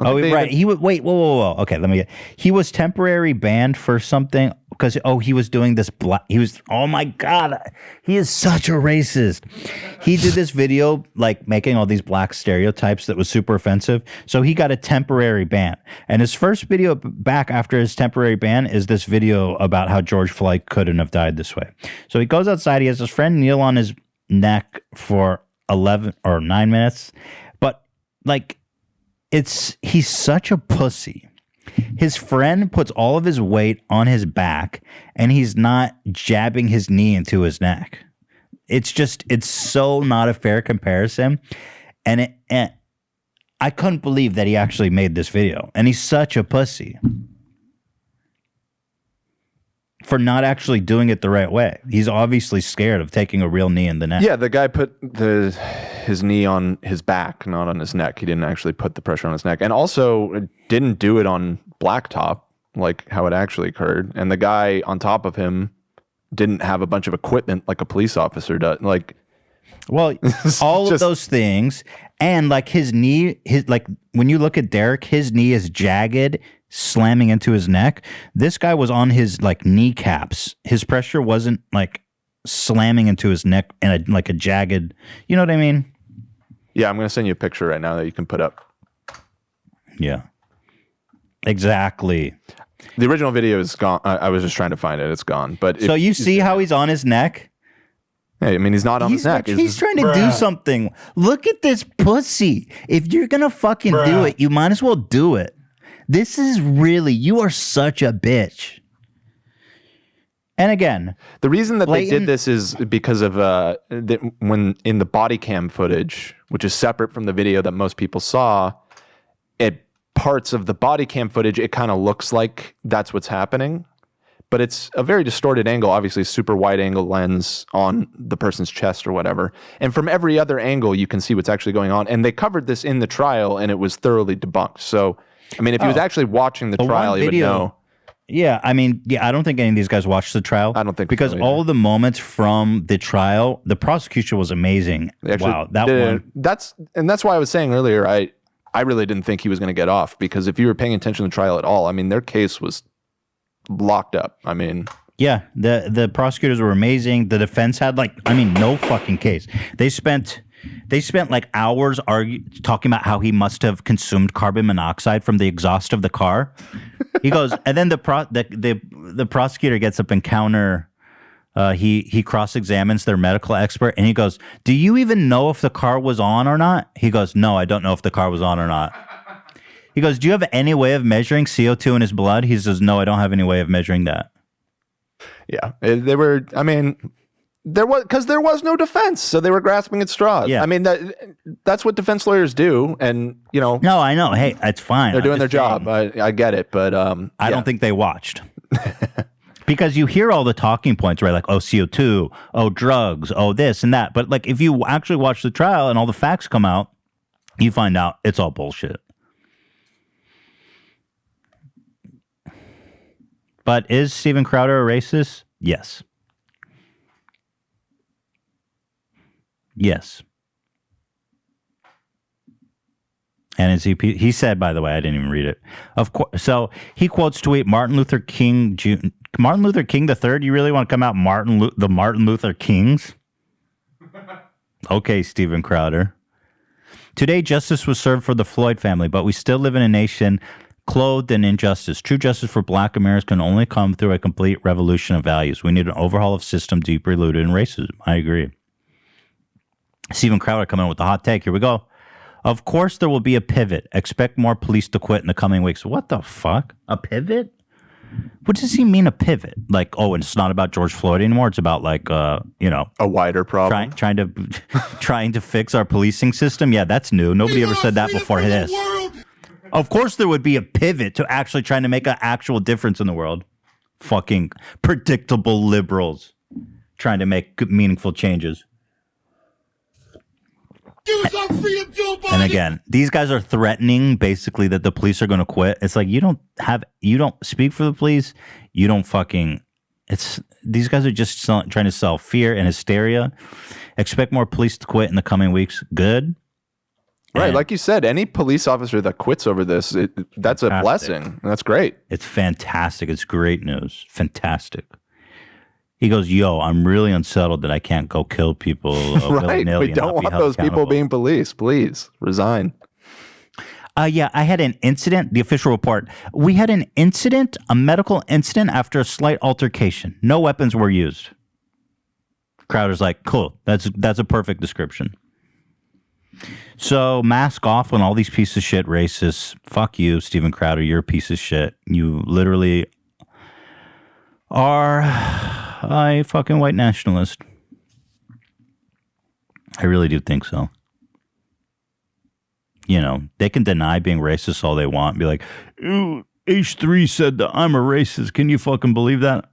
Oh, right. He would wait. Whoa. Okay, he was temporary banned for something because he was doing this black. Oh my God, he is such a racist. He did this video like making all these black stereotypes that was super offensive. So he got a temporary ban. And his first video back after his temporary ban is this video about how George Floyd couldn't have died this way. So he goes outside. He has his friend kneel on his neck for 11 or 9 minutes, but like. He's such a pussy. His friend puts all of his weight on his back and he's not jabbing his knee into his neck. It's so not a fair comparison. And I couldn't believe that he actually made this video. And he's such a pussy for not actually doing it the right way. He's obviously scared of taking a real knee in the neck. Yeah, the guy put his knee on his back, not on his neck. He didn't actually put the pressure on his neck. And also didn't do it on blacktop, like how it actually occurred. And the guy on top of him didn't have a bunch of equipment like a police officer does. Like, well, all of those things. And like his knee, like when you look at Derek, his knee is jagged, slamming into his neck. This guy was on his like kneecaps. His pressure wasn't like slamming into his neck and like a jagged, you know what I mean? Yeah, I'm going to send you a picture right now that you can put up. Yeah, exactly. The original video is gone. I was just trying to find it. It's gone. But so you see how he's on his neck? Hey, I mean, he's not on his neck. He's trying to do something. Look at this pussy. If you're going to fucking do it, you might as well do it. This is really, you are such a bitch. And again, the reason that they did this is because of when in the body cam footage, which is separate from the video that most people saw, parts of the body cam footage, it kind of looks like that's what's happening, but it's a very distorted angle, obviously super wide angle lens on the person's chest or whatever. And from every other angle, you can see what's actually going on. And they covered this in the trial and it was thoroughly debunked. So, I mean, if he was actually watching the trial, he would know. Yeah, I mean, I don't think any of these guys watched the trial. I don't think because so all of the moments from the trial, the prosecution was amazing. Wow, that's why I was saying earlier, I really didn't think he was going to get off, because if you were paying attention to the trial at all, I mean, their case was locked up. I mean, yeah, the prosecutors were amazing. The defense had no fucking case. They spent like hours talking about how he must have consumed carbon monoxide from the exhaust of the car. He goes, and then the prosecutor gets up and counter He cross-examines their medical expert, and he goes, "Do you even know if the car was on or not?" He goes, "No, I don't know if the car was on or not." He goes, "Do you have any way of measuring CO2 in his blood?" He says, "No, I don't have any way of measuring that." Yeah, they were. I mean, there was no defense, so they were grasping at straws. Yeah. I mean that's what defense lawyers do, and No, I know. Hey, it's fine. they're doing their job. I get it, but I don't think they watched. Because you hear all the talking points, right? Like, oh, CO2, oh, drugs, oh, this and that. But like, if you actually watch the trial and all the facts come out, you find out it's all bullshit. But is Steven Crowder a racist? Yes. Yes. And is he said, by the way, I didn't even read it. Of course. So he quotes tweet Martin Luther King Jr. Martin Luther King III. You really want to come out the Martin Luther Kings? Okay, Steven Crowder. Today, justice was served for the Floyd family, but we still live in a nation clothed in injustice. True justice for Black Americans can only come through a complete revolution of values. We need an overhaul of system deeply rooted in racism. I agree. Steven Crowder coming in with the hot take. Here we go. Of course, there will be a pivot. Expect more police to quit in the coming weeks. What the fuck? A pivot? What does he mean, a pivot? Like, oh, and it's not about George Floyd anymore. It's about like, a wider problem. Trying to fix our policing system. Yeah, that's new. Nobody ever said that before this. Of course, there would be a pivot to actually trying to make an actual difference in the world. Fucking predictable liberals trying to make meaningful changes. And again, these guys are threatening basically that the police are going to quit. It's like you don't speak for the police. You don't fucking. These guys are just trying to sell fear and hysteria. Expect more police to quit in the coming weeks. Good. Right, like you said, any police officer that quits over this, that's a blessing. That's great. It's fantastic. It's great news. Fantastic. He goes, yo, I'm really unsettled that I can't go kill people. Right. We don't want those people being police. Please resign. Yeah, I had an incident, the official report. We had an incident, a medical incident after a slight altercation. No weapons were used. Crowder's like, cool. That's a perfect description. So mask off on all these pieces of shit racists. Fuck you, Steven Crowder. You're a piece of shit. You literally are a fucking white nationalist. I really do think so. You know, they can deny being racist all they want and be like, ooh, H3 said that I'm a racist. Can you fucking believe that?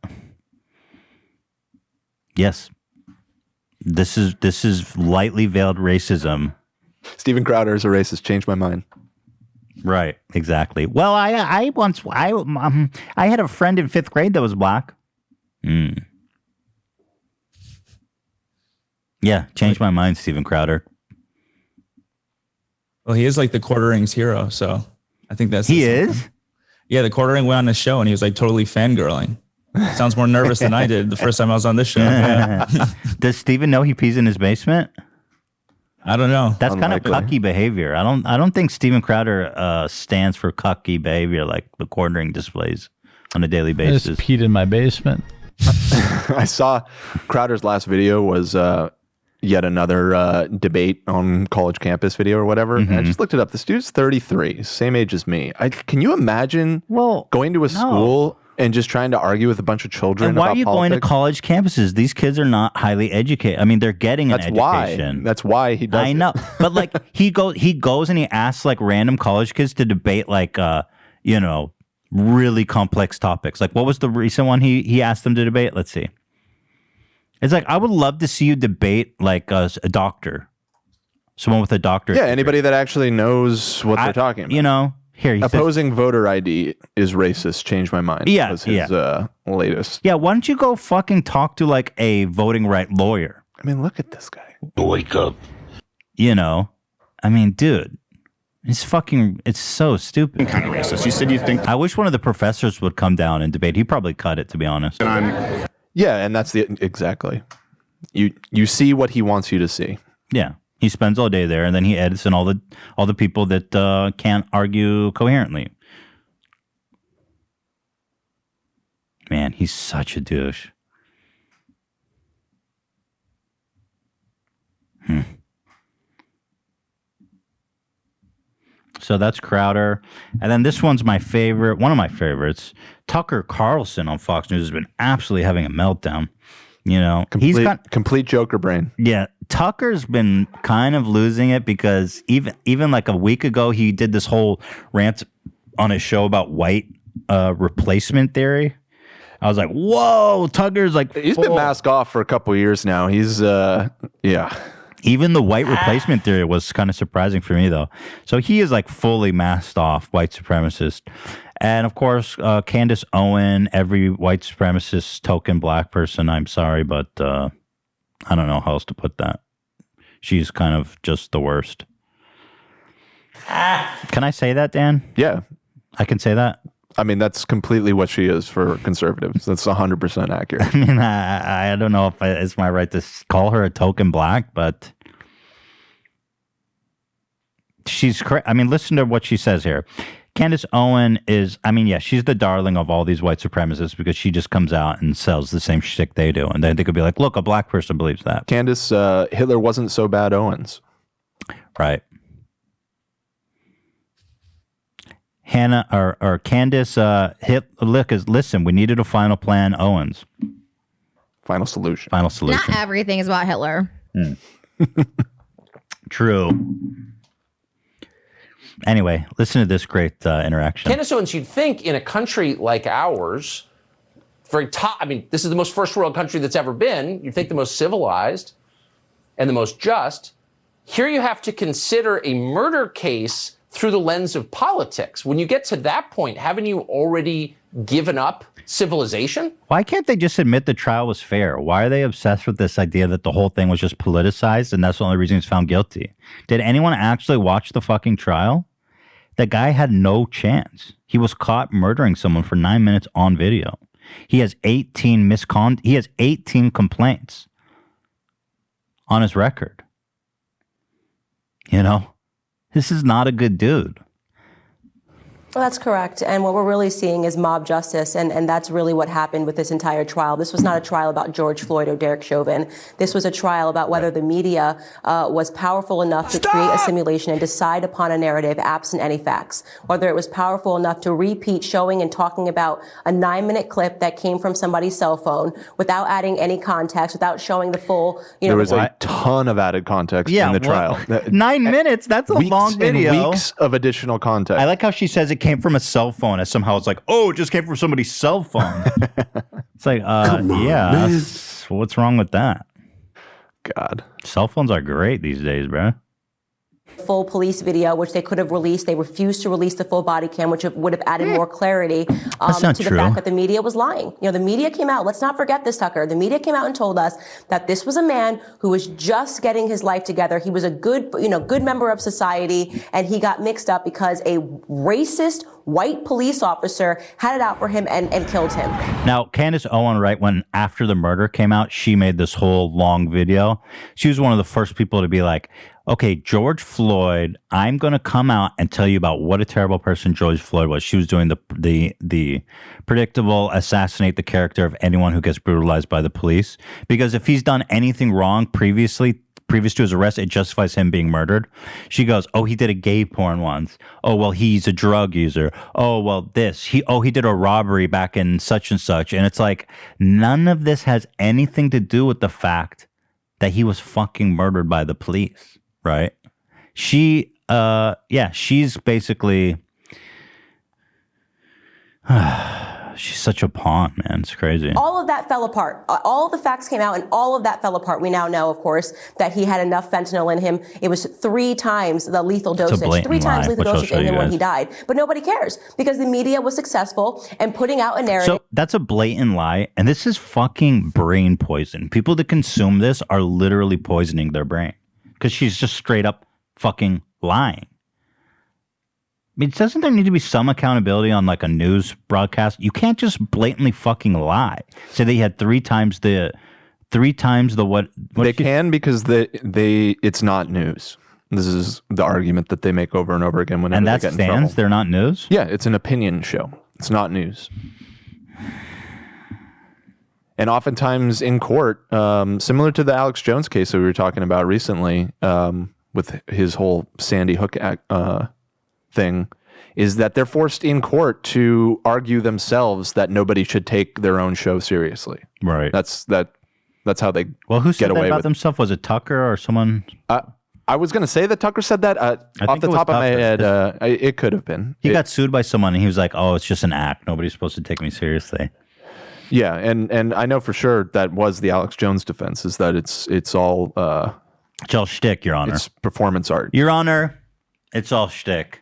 Yes. This is lightly veiled racism. Steven Crowder is a racist. Changed my mind. Right, exactly. Well, I had a friend in 5th grade that was black. Yeah, changed my mind, Steven Crowder. Well, he is like the quartering's hero, so I think that's he is. Yeah, the quartering went on the show and he was like totally fangirling. Sounds more nervous than I did the first time I was on this show. Yeah. Does Steven know he pees in his basement? I don't know. That's kind of cucky behavior. I don't think Steven Crowder stands for cucky behavior like the quartering displays on a daily basis. I just peed in my basement. I saw Crowder's last video was yet another debate on college campus video or whatever. And I just looked it up. This dude's 33, same age as me. Can you imagine going to a school and just trying to argue with a bunch of children and why about are you politics? going to college campuses? These kids are not highly educated. I mean, they're getting an education. That's why he does I know. But like he goes and he asks like random college kids to debate like really complex topics. Like what was the recent one he asked them to debate? Let's see. It's like I would love to see you debate like a doctor. Someone with a doctorate. Yeah, anybody that actually knows what they're talking about. You know, here he opposing says, voter ID is racist. Changed my mind. Yeah, was his latest. Yeah, why don't you go fucking talk to like a voting right lawyer? I mean, look at this guy. Wake up. You know, I mean, dude, it's so stupid. Kind of racist. You said you think. I wish one of the professors would come down and debate. He probably cut it, to be honest. Yeah, and that's exactly. You see what he wants you to see. Yeah. He spends all day there, and then he edits in all the people that can't argue coherently. Man, he's such a douche. So that's Crowder. And then this one's my favorite, one of my favorites. Tucker Carlson on Fox News has been absolutely having a meltdown. You know, he's got complete Joker brain. Yeah, Tucker's been kind of losing it because even like a week ago, he did this whole rant on his show about white replacement theory. I was like, whoa, Tucker's like... He's been masked off for a couple of years now. He's, yeah. Even the white replacement theory was kind of surprising for me, though. So he is like fully masked off, white supremacist. And of course, Candace Owen, every white supremacist token black person. I'm sorry, but I don't know how else to put that. She's kind of just the worst. Can I say that, Dan? Yeah. I can say that? I mean, that's completely what she is for conservatives. That's 100% accurate. I mean, I don't know if it's my right to call her a token black, but she's correct. I mean, listen to what she says here. Candace Owen is, I mean, yeah, she's the darling of all these white supremacists because she just comes out and sells the same shit they do. And then they could be like, look, a black person believes that. Candace, Hitler wasn't so bad Owens. Right. Hannah or Candace listen, we needed a final plan, Owens. Final solution. Final solution. Not everything is about Hitler. True. Anyway, listen to this great interaction. Candace Owens, you'd think in a country like ours, very top, I mean, this is the most first world country that's ever been. You'd think the most civilized and the most just. Here you have to consider a murder case through the lens of politics. When you get to that point, haven't you already given up civilization? Why can't they just admit the trial was fair? Why are they obsessed with this idea that the whole thing was just politicized and that's the only reason he's found guilty? Did anyone actually watch the fucking trial? The guy had no chance. He was caught murdering someone for 9 minutes on video. He has 18 complaints on his record. You know? This is not a good dude. Well, that's correct. And what we're really seeing is mob justice. And that's really what happened with this entire trial. This was not a trial about George Floyd or Derek Chauvin. This was a trial about whether the media was powerful enough to create a simulation and decide upon a narrative absent any facts. Whether it was powerful enough to repeat showing and talking about a 9-minute clip that came from somebody's cell phone without adding any context, without showing the full, There was a ton of added context in the trial. 9 minutes? That's a long video. And weeks of additional context. I like how she says it came from a cell phone, as somehow it's like, oh, it just came from somebody's cell phone. It's like, yeah, what's wrong with that? God. Cell phones are great these days, bro. Full police video, which they could have released. They refused to release the full body cam, which would have added more clarity to the fact that the media was lying. You know, the media came out. Let's not forget this, Tucker. The media came out and told us that this was a man who was just getting his life together. He was a good member of society, and he got mixed up because a racist white police officer had it out for him and killed him. Now, Candace Owen, right when after the murder came out, she made this whole long video. She was one of the first people to be like, okay, George Floyd, I'm going to come out and tell you about what a terrible person George Floyd was. She was doing the predictable assassinate the character of anyone who gets brutalized by the police. Because if he's done anything wrong previous to his arrest, it justifies him being murdered. She goes, oh, he did a gay porn once. Oh, well, he's a drug user. Oh, well, he did a robbery back in such and such. And it's like, none of this has anything to do with the fact that he was fucking murdered by the police. Right. She's basically, she's such a pawn, man. It's crazy. All of that fell apart. All of the facts came out and all of that fell apart. We now know, of course, that he had enough fentanyl in him. It was 3 times the lethal dosage, 3 times lethal dosage in him when he died. But nobody cares because the media was successful in putting out a narrative. So that's a blatant lie. And this is fucking brain poison. People that consume this are literally poisoning their brain. Because she's just straight up fucking lying. I mean, doesn't there need to be some accountability on like a news broadcast? You can't just blatantly fucking lie. Say they had 3 times the what they can because it's not news. This is the argument that they make over and over again whenever they get in trouble. They're not news? Yeah, it's an opinion show. It's not news. And oftentimes in court, similar to the Alex Jones case that we were talking about recently, with his whole Sandy Hook thing, is that they're forced in court to argue themselves that nobody should take their own show seriously. Right. That's how they who said get that away about with. themselves? Was it Tucker or someone? I was going to say that Tucker said that. Off think the it was top of my Tucker. head, it could have been. He got sued by someone, and he was like, "Oh, it's just an act. Nobody's supposed to take me seriously." Yeah, and I know for sure that was the Alex Jones defense, is that it's all shtick, Your Honor. It's performance art. Your Honor, it's all shtick.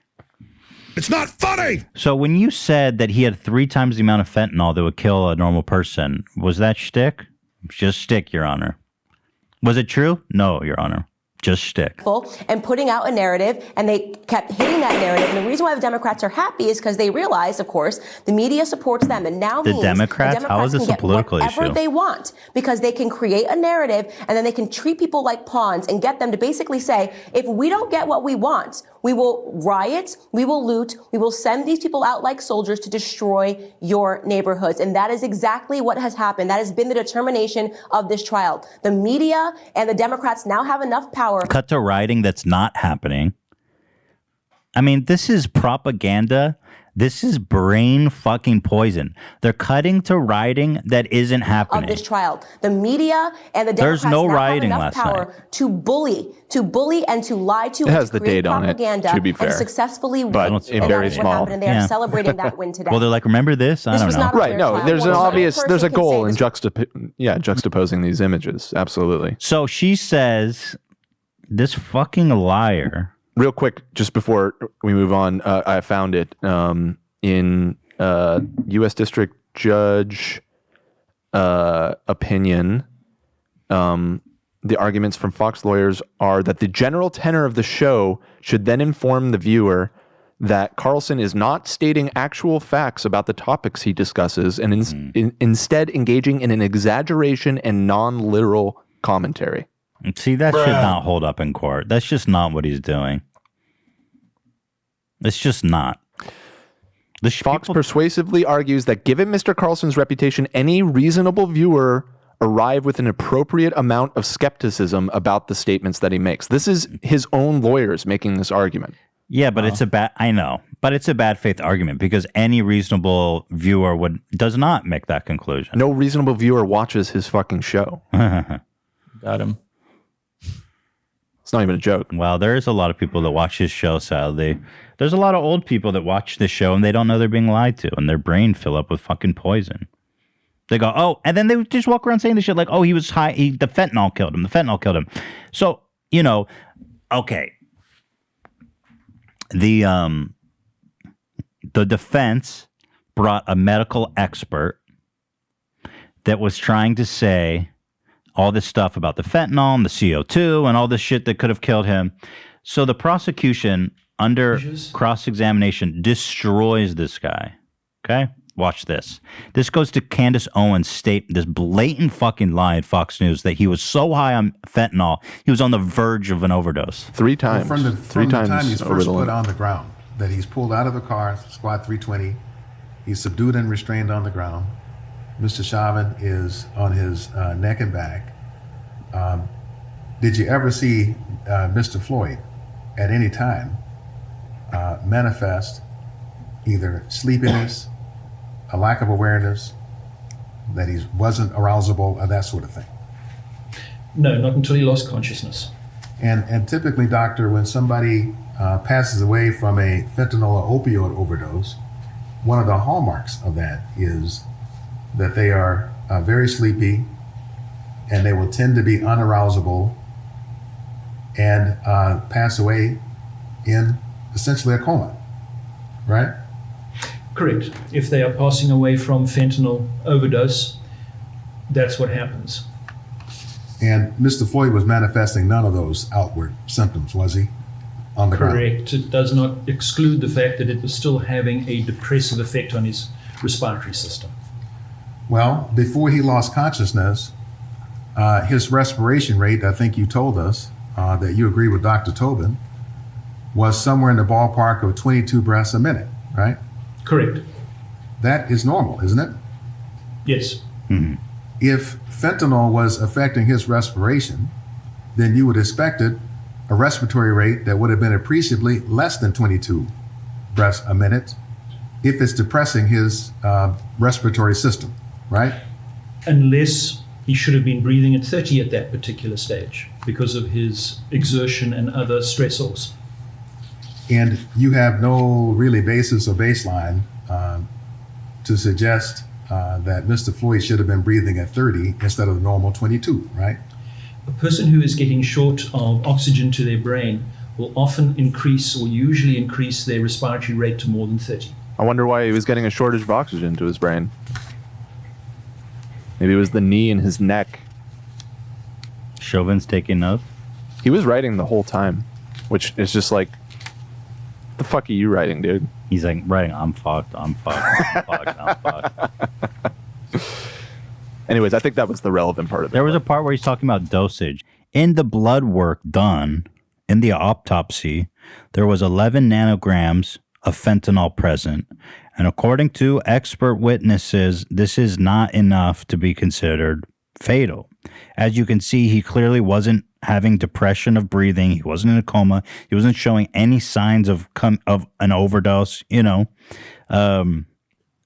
It's not funny. So when you said that he had 3 times the amount of fentanyl that would kill a normal person, was that shtick? Just shtick, Your Honor. Was it true? No, Your Honor. Just shtick. And putting out a narrative, and they kept hitting that narrative. And the reason why the Democrats are happy is because they realize, of course, the media supports them, and now The means Democrats? How is this can a get political whatever issue? they want, because they can create a narrative, and then they can treat people like pawns and get them to basically say, if we don't get what we want, we will riot, we will loot, we will send these people out like soldiers to destroy your neighborhoods. And that is exactly what has happened. That has been the determination of this trial. The media and the Democrats now have enough power. Cut to writing that's not happening. I mean, this is propaganda. This is brain fucking poison. They're cutting to writing that isn't happening. Of this trial. The media and the There's Democrats no now rioting have enough last power to bully and to lie to It and has to the create date on it, propaganda to be fair. and successfully But win. it's And very that is what small. happened, and they are celebrating that win today. Well, they're like, remember this? I This don't was know. not a Right. fair No, trial. there's an Well, obvious, person there's a can goal say in this- juxtaposing these images. Absolutely. So she says, this fucking liar. Real quick, just before we move on, I found it in U.S. District Judge opinion. The arguments from Fox lawyers are that the general tenor of the show should then inform the viewer that Carlson is not stating actual facts about the topics he discusses and instead engaging in an exaggeration and non-literal commentary. See, that should not hold up in court. That's just not what he's doing. It's just not. Fox persuasively argues that given Mr. Carlson's reputation, any reasonable viewer arrive with an appropriate amount of skepticism about the statements that he makes. This is his own lawyers making this argument. Yeah, but it's a bad. I know, but it's a bad faith argument because any reasonable viewer does not make that conclusion. No reasonable viewer watches his fucking show. Got him. It's not even a joke. Well, there's a lot of people that watch his show, sadly. There's a lot of old people that watch this show and they don't know they're being lied to, and their brain fill up with fucking poison. They go, oh, and then they just walk around saying this shit like, oh, he was high. The fentanyl killed him. The fentanyl killed him. So, okay. The defense brought a medical expert that was trying to say all this stuff about the fentanyl and the CO2 and all this shit that could have killed him. So the prosecution, under cross-examination, destroys this guy. Okay? Watch this. This goes to Candace Owens' this blatant fucking lie at Fox News that he was so high on fentanyl, he was on the verge of an overdose. 3 times. From the time he's over first the put limit. on the ground, that he's pulled out of the car, squad 320, he's subdued and restrained on the ground. Mr. Chauvin is on his neck and back. Did you ever see Mr. Floyd at any time manifest either sleepiness, a lack of awareness, that he wasn't arousable, or that sort of thing? No, not until he lost consciousness. And typically, doctor, when somebody passes away from a fentanyl or opioid overdose, one of the hallmarks of that is that they are very sleepy, and they will tend to be unarousable and pass away in essentially a coma, right? Correct. If they are passing away from fentanyl overdose, that's what happens. And Mr. Floyd was manifesting none of those outward symptoms, was he? On the ground. Correct. It does not exclude the fact that it was still having a depressive effect on his respiratory system. Well, before he lost consciousness, his respiration rate, I think you told us that you agree with Dr. Tobin, was somewhere in the ballpark of 22 breaths a minute, right? Correct. That is normal, isn't it? Yes. Mm-hmm. if fentanyl was affecting his respiration, then you would expect a respiratory rate that would have been appreciably less than 22 breaths a minute if it's depressing his respiratory system, right? Unless he should have been breathing at 30 at that particular stage because of his exertion and other stressors. And you have no really basis or baseline to suggest that Mr. Floyd should have been breathing at 30 instead of the normal 22, right? A person who is getting short of oxygen to their brain will often increase or usually increase their respiratory rate to more than 30. I wonder why he was getting a shortage of oxygen to his brain. Maybe it was the knee and his neck. Chauvin's taking notes. He was writing the whole time, which is just like, the fuck are you writing, dude? He's like writing, I'm fucked, I'm fucked, I'm fucked, I'm fucked. Anyways, I think that was the relevant part of it. There was a part where he's talking about dosage. In the blood work done in the autopsy, there was 11 nanograms of fentanyl present. And according to expert witnesses, this is not enough to be considered fatal. As you can see, he clearly wasn't having depression of breathing. He wasn't in a coma. He wasn't showing any signs of an overdose, you know.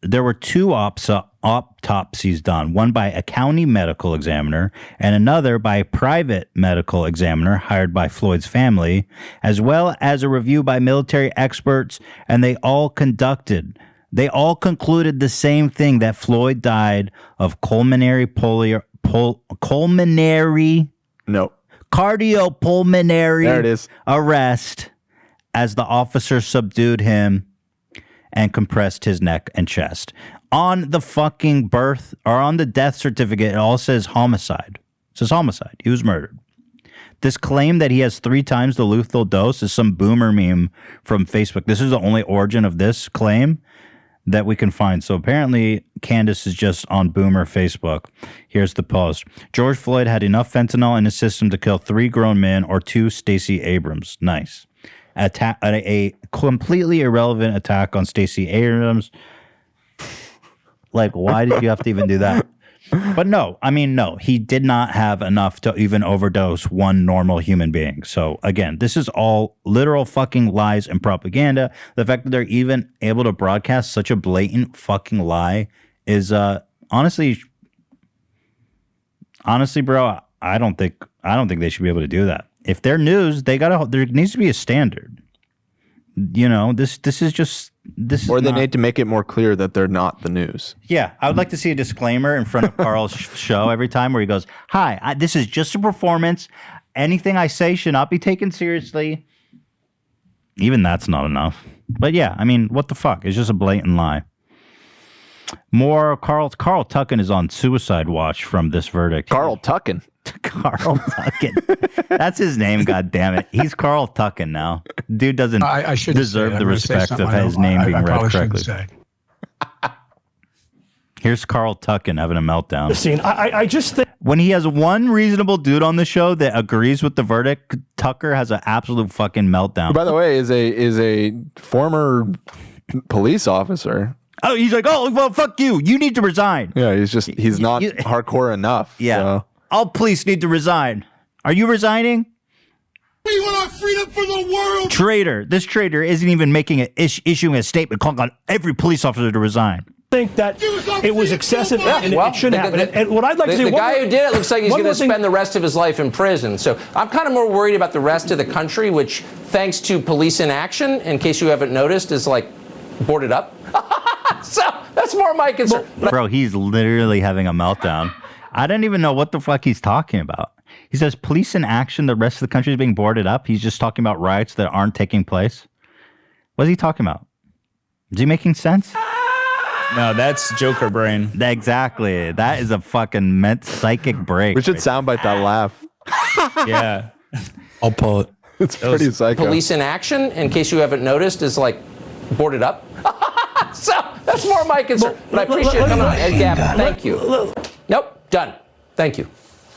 There were two autopsies done, one by a county medical examiner and another by a private medical examiner hired by Floyd's family, as well as a review by military experts, and they all concluded the same thing, that Floyd died of cardiopulmonary arrest as the officer subdued him and compressed his neck and chest. On the fucking birth or on the death certificate, it all says homicide. It says homicide. He was murdered. This claim that he has 3 times the lethal dose is some boomer meme from Facebook. This is the only origin of this claim that we can find. So apparently Candace is just on boomer Facebook. Here's the post. George Floyd had enough fentanyl in his system to kill 3 grown men or 2 Stacey Abrams. Nice. A completely irrelevant attack on Stacey Abrams. Like, why did you have to even do that? But no, he did not have enough to even overdose one normal human being. So again, this is all literal fucking lies and propaganda. The fact that they're even able to broadcast such a blatant fucking lie is honestly, bro, I don't think they should be able to do that. If they're news, there needs to be a standard. You know, this is or they need to make it more clear that they're not the news. Yeah, I would like to see a disclaimer in front of Carl's show every time where he goes, "Hi, this is just a performance. Anything I say should not be taken seriously." Even that's not enough. But yeah, I mean, what the fuck? It's just a blatant lie. More Carl Tucken is on suicide watch from this verdict. Carl Tucken. Carl Tucken. That's his name, God damn it. He's Carl Tucken now. Dude doesn't deserve the respect of his name being read correctly. Here's Carl Tucken having a meltdown. I just think when he has one reasonable dude on the show that agrees with the verdict, Tucker has an absolute fucking meltdown. Who, by the way, is a former police officer. Oh, he's like, oh, well, fuck you. You need to resign. Yeah, he's not hardcore enough. Yeah. So. All police need to resign. Are you resigning? We want our freedom for the world. Traitor. This traitor isn't even issuing a statement calling on every police officer to resign. Think that it was excessive and it shouldn't happen. And what I'd like to say, the guy who did it looks like he's going to spend the rest of his life in prison. So I'm kind of more worried about the rest of the country, which, thanks to police inaction, in case you haven't noticed, is like boarded up. So that's more my concern. Bro, he's literally having a meltdown. I don't even know what the fuck he's talking about. He says police in action, the rest of the country is being boarded up. He's just talking about riots that aren't taking place. What is he talking about? Is he making sense? No, that's Joker brain. Exactly. That is a fucking psychic break. We should soundbite that laugh. Yeah. I'll pull it. It's pretty psycho. Police in action, in case you haven't noticed, is like boarded up. So that's more my concern. But I appreciate it coming on. Ed Gap, thank you. Nope, done. Thank you.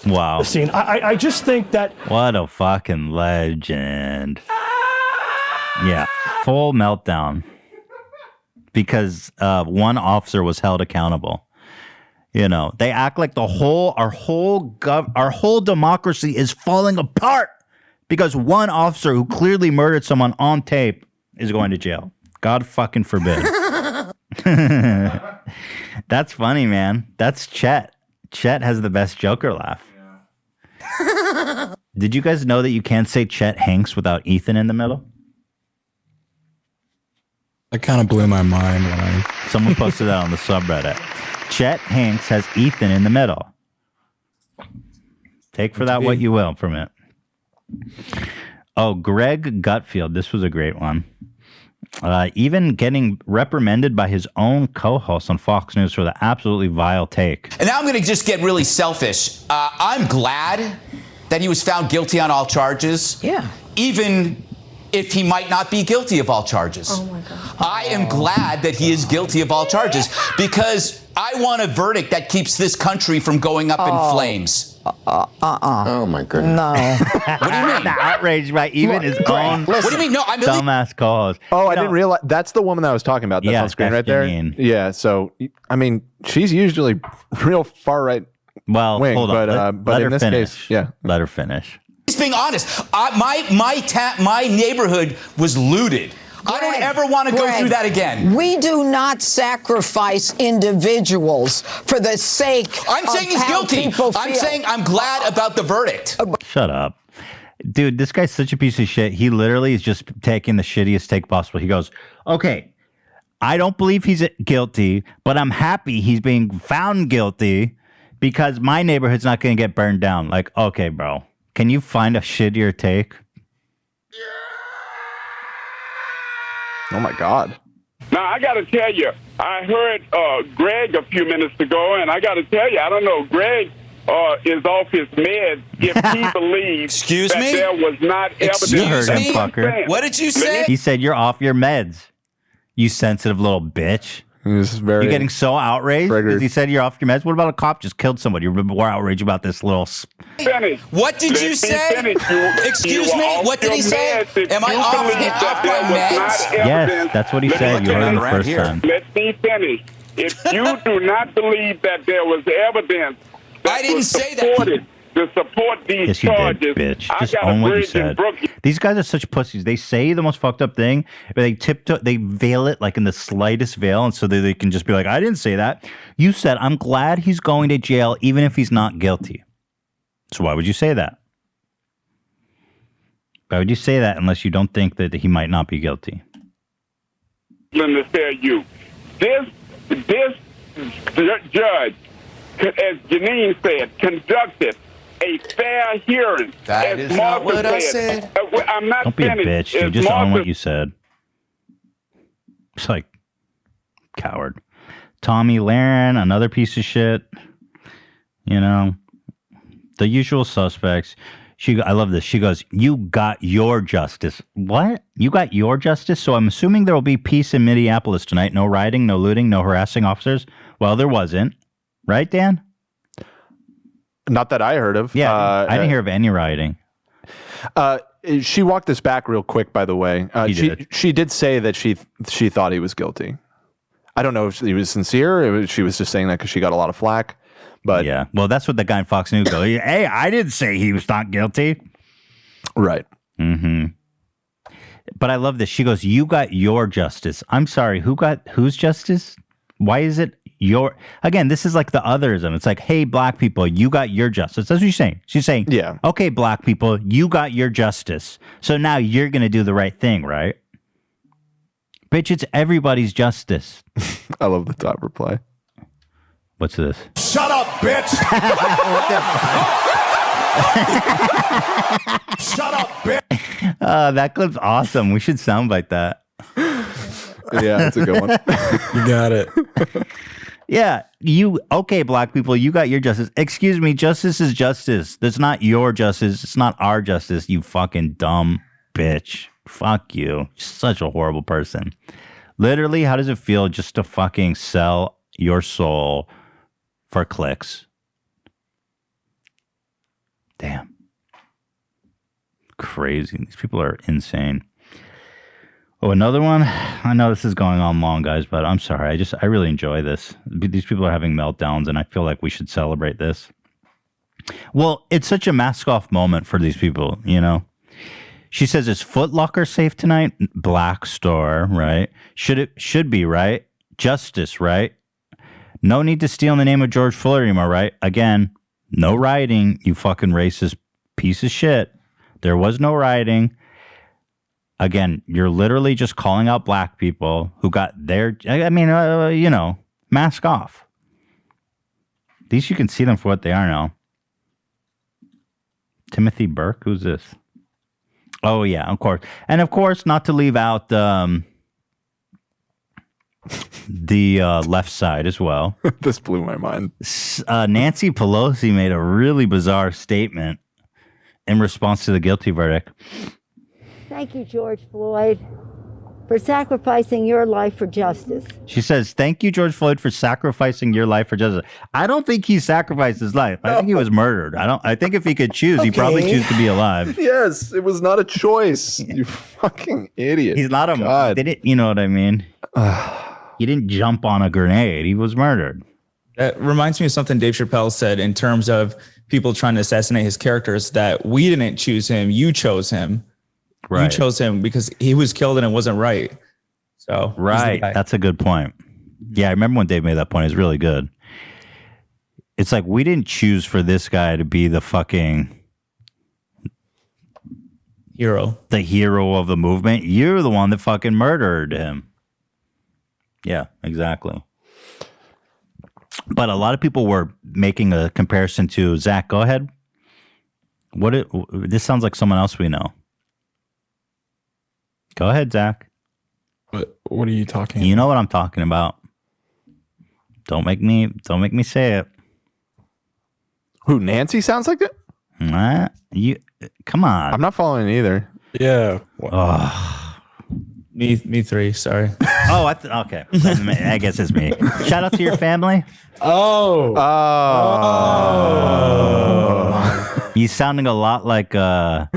Wow. I just think that... What a fucking legend. Yeah, full meltdown. Because one officer was held accountable. You know, they act like our whole democracy is falling apart because one officer who clearly murdered someone on tape is going to jail. God fucking forbid. That's funny, man. That's Chet. Chet has the best Joker laugh. Yeah. Did you guys know that you can't say Chet Hanks without Ethan in the middle? That kind of blew my mind when someone posted that on the subreddit. Chet Hanks has Ethan in the middle. Take for that what you will from it. Oh, Greg Gutfield. This was a great one. Even getting reprimanded by his own co-host on Fox News for the absolutely vile take. And now I'm going to just get really selfish. I'm glad that he was found guilty on all charges. Yeah. Even if he might not be guilty of all charges. Oh my God. I am glad that he is guilty of all charges because I want a verdict that keeps this country from going up in flames. Oh my goodness. No. What do you mean? The outrage by even his own What do you mean? No, I'm really dumbass cause. Oh, I didn't realize that's the woman that I was talking about. That's on screen right there. Yeah. So I mean, she's usually real far right. Well, wing, hold on. but Let in her this finish. case, yeah. Let her finish. He's being honest. My neighborhood was looted. I don't ever want to go through that again. We do not sacrifice individuals for the sake I'm saying he's guilty. I'm saying I'm glad about the verdict. Shut up. Dude, this guy's such a piece of shit. He literally is just taking the shittiest take possible. He goes, okay, I don't believe he's guilty, but I'm happy he's being found guilty because my neighborhood's not going to get burned down. Like, okay, bro, can you find a shittier take? Oh my God. Now, I got to tell you, I heard Greg a few minutes ago, and I got to tell you, I don't know, Greg is off his meds if he believes that there was not evidence. You heard him, fucker. What did you say? He said you're off your meds, you sensitive little bitch. You're getting so outraged because he said you're off your meds. What about a cop just killed somebody? You're more outraged about this little... What did you say? Excuse me? What did he say? Am I off my meds? Yes, that's what he said. You heard him the first time. Let me finish. If you do not believe that there was evidence that I didn't was say supported to support these Yes, you charges, did, bitch. I Just got a own what you bridge in said. Brooklyn. These guys are such pussies. They say the most fucked up thing, but they veil it like in the slightest veil, and so they can just be like, I didn't say that. You said, I'm glad he's going to jail even if he's not guilty. So why would you say that? Why would you say that unless you don't think that he might not be guilty? Let me tell you, this judge, as Janine said, conducted a fair hearing. That is not what I said. I'm not Don't be a finished. bitch. You As just own Martha what you said. It's like, coward. Tommy Lahren, another piece of shit. You know, the usual suspects. I love this. She goes, you got your justice. What? You got your justice? So I'm assuming there will be peace in Minneapolis tonight. No rioting, no looting, no harassing officers. Well, there wasn't. Right, Dan? Not that I heard of. Yeah, I didn't hear of any rioting. She walked this back real quick, by the way. She did say that she thought he was guilty. I don't know if he was sincere. She was just saying that because she got a lot of flack. But yeah, well, that's what the guy in Fox News goes. Hey, I didn't say he was not guilty. Right. Mm-hmm. But I love this. She goes, you got your justice. I'm sorry, who got whose justice? Why is it your... Again, this is like the otherism. It's like, hey, black people, you got your justice. That's what she's saying. She's saying, yeah, okay, black people, you got your justice. So now you're going to do the right thing, right? Bitch, it's everybody's justice. I love the top reply. What's this? Shut up, bitch! Shut up, bitch! That clip's awesome. We should soundbite that. Yeah, that's a good one. You got it. Yeah, okay, black people, you got your justice. Excuse me, justice is justice. That's not your justice. It's not our justice, you fucking dumb bitch. Fuck you. Such a horrible person. Literally, how does it feel just to fucking sell your soul for clicks? Damn. Crazy. These people are insane. Oh, another one? I know this is going on long, guys, but I'm sorry. I really enjoy this. These people are having meltdowns, and I feel like we should celebrate this. Well, it's such a mask-off moment for these people, you know? She says, is Foot Locker safe tonight? Black store, right? Should be, right? Justice, right? No need to steal in the name of George Floyd anymore, right? Again, no rioting, you fucking racist piece of shit. There was no rioting. Again, you're literally just calling out black people who got their, you know, mask off. At least you can see them for what they are now. Timothy Burke, who's this? Oh, yeah, of course. And of course, not to leave out the left side as well. This blew my mind. Nancy Pelosi made a really bizarre statement in response to the guilty verdict. Thank you, George Floyd, for sacrificing your life for justice. She says, thank you, George Floyd, for sacrificing your life for justice. I don't think he sacrificed his life. I think he was murdered. I think if he could choose, he'd probably choose to be alive. Yes, it was not a choice. You fucking idiot. He's not a... They didn't, you know what I mean? He didn't jump on a grenade. He was murdered. That reminds me of something Dave Chappelle said in terms of people trying to assassinate his characters, that we didn't choose him. You chose him. Right. You chose him because he was killed and it wasn't right. So right. That's a good point. Yeah, I remember when Dave made that point. It's really good. It's like, we didn't choose for this guy to be the fucking hero. The hero of the movement. You're the one that fucking murdered him. Yeah, exactly. But a lot of people were making a comparison to Zach. Go ahead. This sounds like someone else we know. Go ahead, Zach. What are you talking about? You know what I'm talking about. Don't make me say it. Who, Nancy sounds like it? Come on. I'm not following either. Yeah. Me three, sorry. Oh, okay. I guess it's me. Shout out to your family. Oh. He's sounding a lot like shout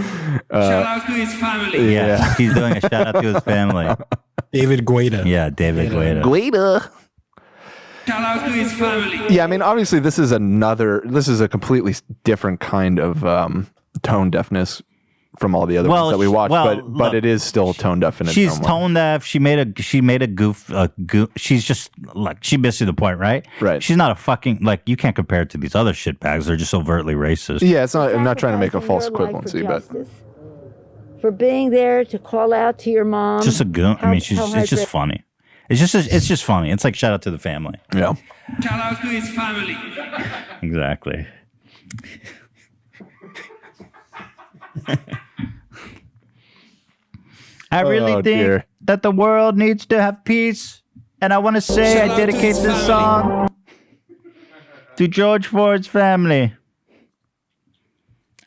out to his family. Yeah, he's doing a shout out to his family. David Guetta. Yeah, David Guetta. Shout out to his family. Yeah, I mean, obviously this is a completely different kind of tone deafness from all the other ones that we watched, but look, it is still tone deaf in its She's own way. tone deaf. She made a goof. She's just like, she missed the point, right? Right. She's not a fucking, like, you can't compare it to these other shitbags. They're just overtly racist. Yeah, it's not. I'm not trying to make a false equivalency, but for being there to call out to your mom. Just a goon. I mean, it's just funny. It's just funny. It's like, shout out to the family. Yeah. Shout out to his family. Exactly. I really think that the world needs to have peace, and I want to say I dedicate this song to George Floyd's family,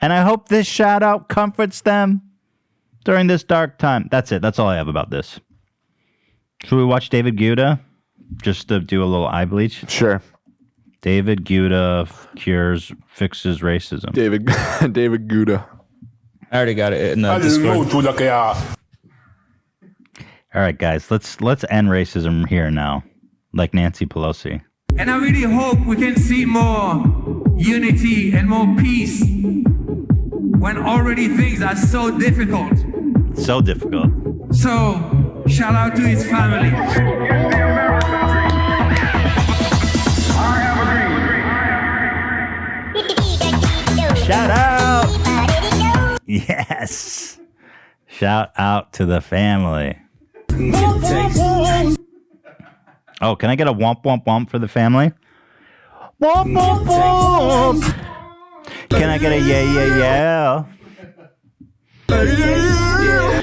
and I hope this shout out comforts them during this dark time. That's it. That's all I have about this. Should we watch David Guetta just to do a little eye bleach? Sure. David Guetta fixes racism. David Guetta. I already got it in the Discord. All right, guys, let's end racism here now, like Nancy Pelosi. And I really hope we can see more unity and more peace when already things are so difficult. So difficult. So, shout out to his family. Shout out! Yes! Shout out to the family. Oh, can I get a womp womp womp for the family? Womp womp womp! Can I get a yeah yeah yeah? Yeah yeah yeah!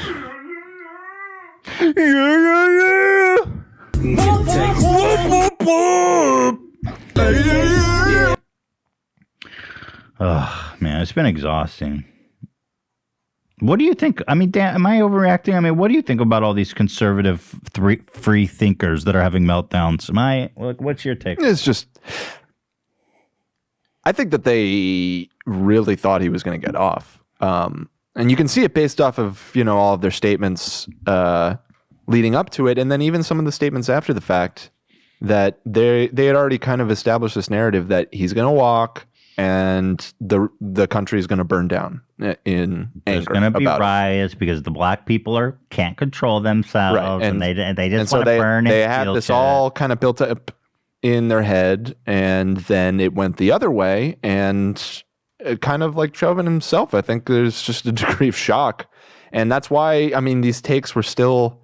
Womp womp womp! Oh man, it's been exhausting. What do you think? I mean, Dan, am I overreacting? I mean, what do you think about all these conservative free thinkers that are having meltdowns? What's your take? It's just, I think that they really thought he was going to get off. And you can see it based off of, all of their statements leading up to it, and then even some of the statements after the fact that they had already kind of established this narrative that he's going to walk and the country is going to burn down in There's anger. going to be about it. riots because the black people can't control themselves, Right. and they just so want to burn and they had steal this shit. all kind of built up in their head, and then it went the other way, and kind of like Chauvin himself, I think there's just a degree of shock, and that's why these takes were still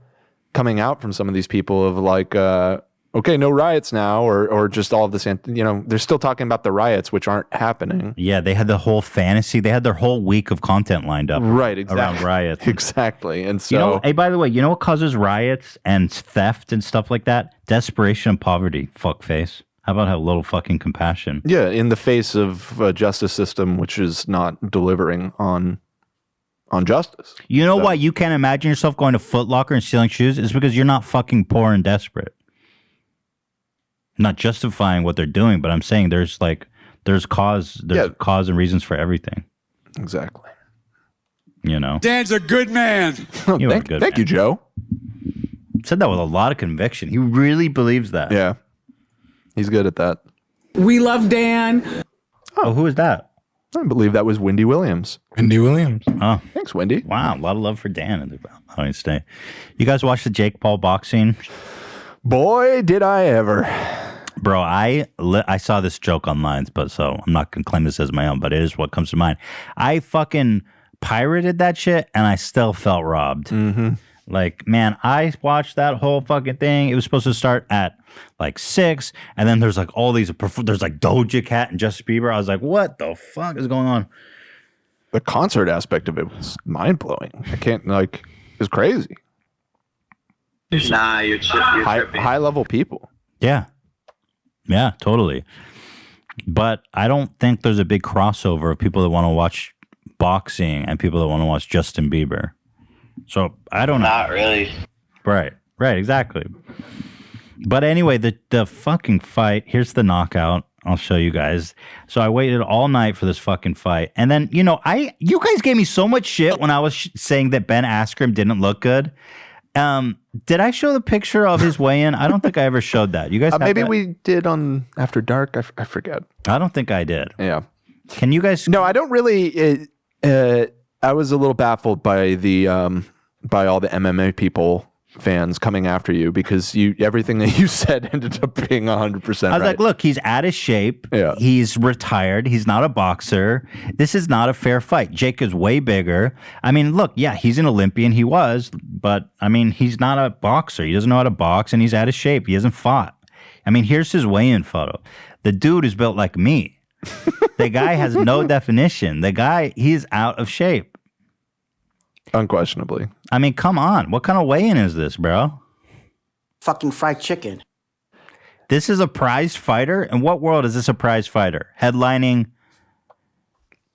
coming out from some of these people of like, okay, no riots now, or just all of this. They're still talking about the riots, which aren't happening. Yeah, they had the whole fantasy. They had their whole week of content lined up, right? Exactly. Around riots, exactly. And so, hey, by the way, you know what causes riots and theft and stuff like that? Desperation and poverty. Fuckface. How about have a little fucking compassion? Yeah, in the face of a justice system which is not delivering on justice. You know why you can't imagine yourself going to Foot Locker and stealing shoes? It's because you're not fucking poor and desperate. I'm not justifying what they're doing, but I'm saying there's cause and reasons for everything. Exactly. Dan's a good man. Thank you, Joe. Said that with a lot of conviction. He really believes that. Yeah. He's good at that. We love Dan. Oh, who is that? I believe that was Wendy Williams. Wendy Williams. Oh, thanks, Wendy. Wow, a lot of love for Dan in the Valentine's Day. You guys watch the Jake Paul boxing? Boy, did I ever. Bro, I saw this joke online, but so I'm not going to claim this as my own, but it is what comes to mind. I fucking pirated that shit, and I still felt robbed. Mm-hmm. Like, man, I watched that whole fucking thing. It was supposed to start at like 6, and then there's like all these, there's like Doja Cat and Justin Bieber. I was like, what the fuck is going on? The concert aspect of it was mind-blowing. I can't, it was crazy. Nah, you're tripping. High-level people. Yeah. Yeah, totally. But I don't think there's a big crossover of people that want to watch boxing and people that want to watch Justin Bieber. So I don't know. Not really. Right, exactly. But anyway, the fucking fight, here's the knockout. I'll show you guys. So I waited all night for this fucking fight. And then, you guys gave me so much shit when I was saying that Ben Askren didn't look good. Did I show the picture of his weigh-in? I don't think I ever showed that. You guys have maybe that? we did on After Dark. I forget. I don't think I did. Yeah. Can you guys? No, I don't really. I was a little baffled by the by all the MMA people fans coming after you because everything that you said ended up being 100% I was like, look, he's out of shape. Yeah. He's retired. He's not a boxer. This is not a fair fight. Jake is way bigger. I mean, look, yeah, he's an Olympian. He was, but I mean, he's not a boxer. He doesn't know how to box and he's out of shape. He hasn't fought. I mean, here's his weigh-in photo. The dude is built like me. The guy has no definition. The guy, he's out of shape. Unquestionably. I mean, come on. What kind of weigh-in is this, bro? Fucking fried chicken. This is a prize fighter? In what world is this a prize fighter? Headlining.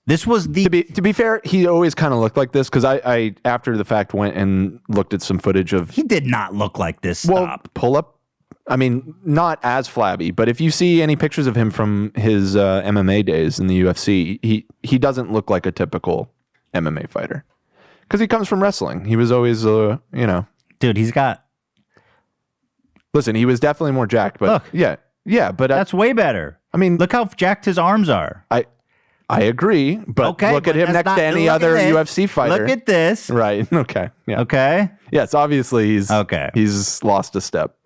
This was the... To be fair, he always kind of looked like this because I, after the fact, went and looked at some footage of... He did not look like this. Well, pull up. I mean, not as flabby, but if you see any pictures of him from his MMA days in the UFC, he doesn't look like a typical MMA fighter. Because he comes from wrestling. He was always, Dude, he's got... Listen, he was definitely more jacked, but... Look. Yeah, but... That's way better. I mean... Look how jacked his arms are. I agree, but look at him next to any other UFC fighter. Look at this. Right, okay. Yeah. Okay? Yes, obviously he's lost a step.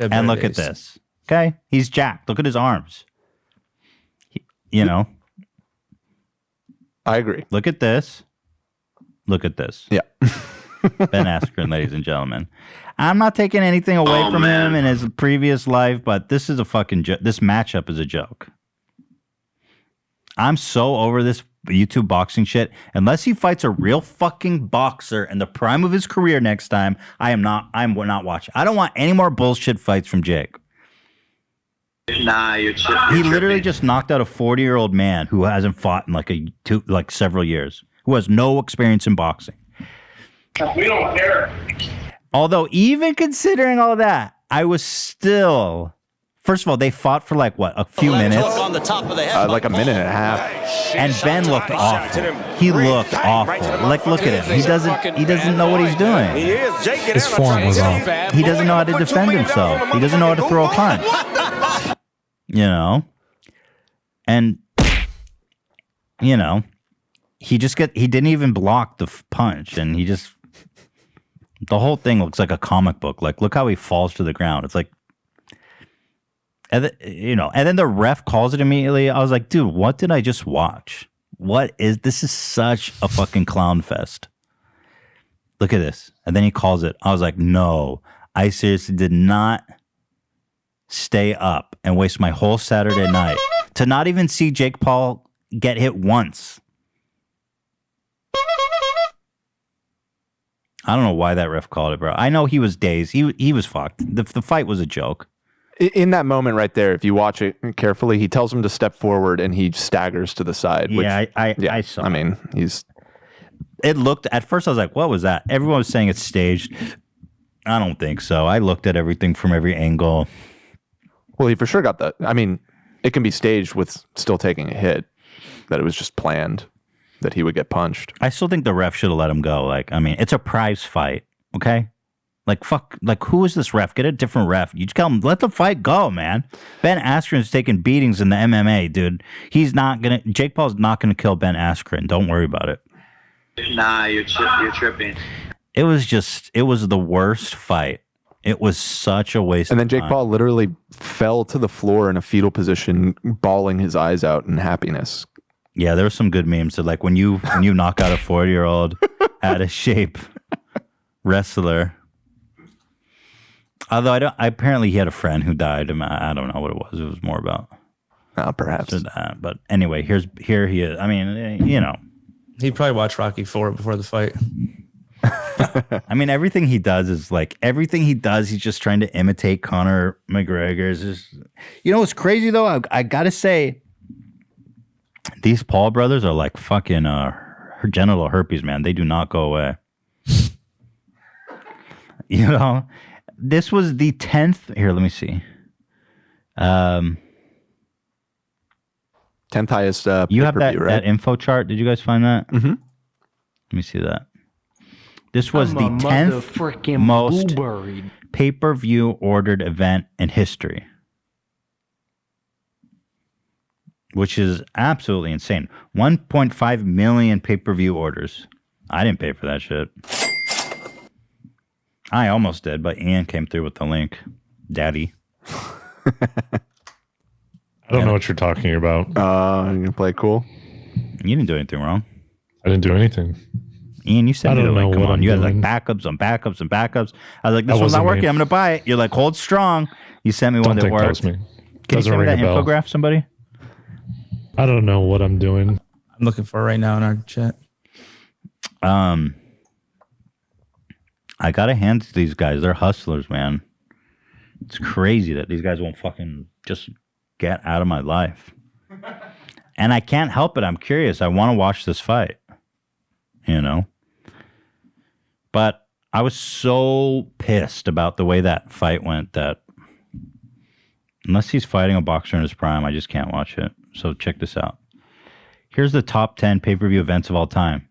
And look at this. Okay? He's jacked. Look at his arms. I agree. Look at this. Look at this. Yeah. Ben Askren, ladies and gentlemen. I'm not taking anything away from him in his previous life, but this is a fucking joke. This matchup is a joke. I'm so over this YouTube boxing shit. Unless he fights a real fucking boxer in the prime of his career next time, I'm not watching. I don't want any more bullshit fights from Jake. Nah, you're tripping. He literally just knocked out a 40-year-old man who hasn't fought in several years, who has no experience in boxing. We don't care. Although, even considering all that, I was still First of all, they fought for like what, a few minutes? On the top of the head. Like a minute and a half. And Ben looked awful. He looked awful. Like, look at him. He doesn't know what he's doing. His form was off. He doesn't know how to defend himself. He doesn't know how to throw a punch. You know? And, you know, he didn't even block the punch. And the whole thing looks like a comic book. Like, look how he falls to the ground. It's like, and then the ref calls it immediately. I was like, dude, what did I just watch? This is such a fucking clown fest. Look at this. And then he calls it. I was like, no, I seriously did not stay up and waste my whole Saturday night to not even see Jake Paul get hit once. I don't know why that ref called it, bro. I know he was dazed. He was fucked. The fight was a joke. In that moment right there, if you watch it carefully, he tells him to step forward and he staggers to the side. Yeah, I saw. I mean, It looked, at first I was like, what was that? Everyone was saying it's staged. I don't think so. I looked at everything from every angle. Well, he for sure got that. I mean, it can be staged with still taking a hit, that it was just planned that he would get punched. I still think the ref should have let him go. Like, I mean, it's a prize fight, okay? Like, fuck, like, who is this ref? Get a different ref. You just tell him, let the fight go, man. Ben Askren's taking beatings in the MMA, dude. Jake Paul's not gonna kill Ben Askren. Don't worry about it. Nah, you're tripping. It was the worst fight. It was such a waste of time. And then Jake Paul literally fell to the floor in a fetal position, bawling his eyes out in happiness. Yeah, there were some good memes that, like, when you knock out a 40-year-old out of shape wrestler. Although apparently he had a friend who died. I don't know what it was. It was more about perhaps that. But anyway, here he is. I mean, you know, he probably watched Rocky IV before the fight. I mean, everything he does, he's just trying to imitate Conor McGregor's. You know what's crazy though? I gotta say, these Paul brothers are like fucking genital herpes, man. They do not go away. You know. This was the 10th. Here, let me see. 10th highest. You have that info chart. Did you guys find that? Mm-hmm. Let me see that. This was the 10th most pay-per-view ordered event in history, which is absolutely insane. 1.5 million pay-per-view orders. I didn't pay for that shit. I almost did, but Ian came through with the link. Daddy. I don't know what you're talking about. You're going to play cool? You didn't do anything wrong. I didn't do anything. Ian, you sent me the link. Come on. You had like backups and backups and backups. I was like, this one's not working. I'm going to buy it. You're like, hold strong. You sent me one that worked. That was me. Can you send me that infograph, somebody? I don't know what I'm doing. I'm looking for it right now in our chat. I gotta hand to these guys. They're hustlers, man. It's crazy that these guys won't fucking just get out of my life. And I can't help it. I'm curious. I want to watch this fight. You know? But I was so pissed about the way that fight went that unless he's fighting a boxer in his prime, I just can't watch it. So check this out. Here's the top 10 pay-per-view events of all time.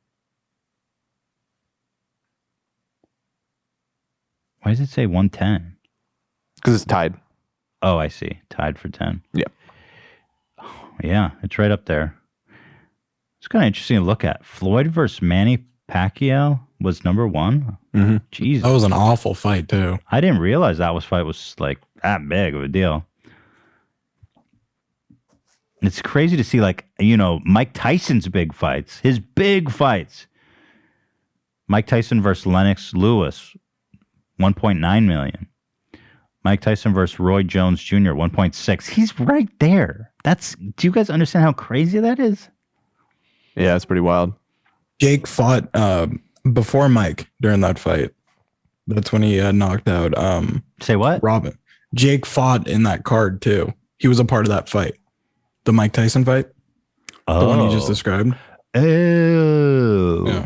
Why does it say 110? Because it's tied. Oh, I see. Tied for 10. Yeah. Oh, yeah, it's right up there. It's kind of interesting to look at. Floyd versus Manny Pacquiao was number 1. Mm-hmm. Jesus. That was an awful fight, too. I didn't realize that fight was like that big of a deal. It's crazy to see, like, you know, Mike Tyson's big fights. His big fights. Mike Tyson versus Lennox Lewis. 1.9 million. Mike Tyson versus Roy Jones Jr. 1.6. He's right there. Do you guys understand how crazy that is? Yeah, it's pretty wild. Jake fought before Mike during that fight. That's when he knocked out. Say what? Robin. Jake fought in that card too. He was a part of that fight. The Mike Tyson fight. Oh. The one you just described. Oh. Yeah.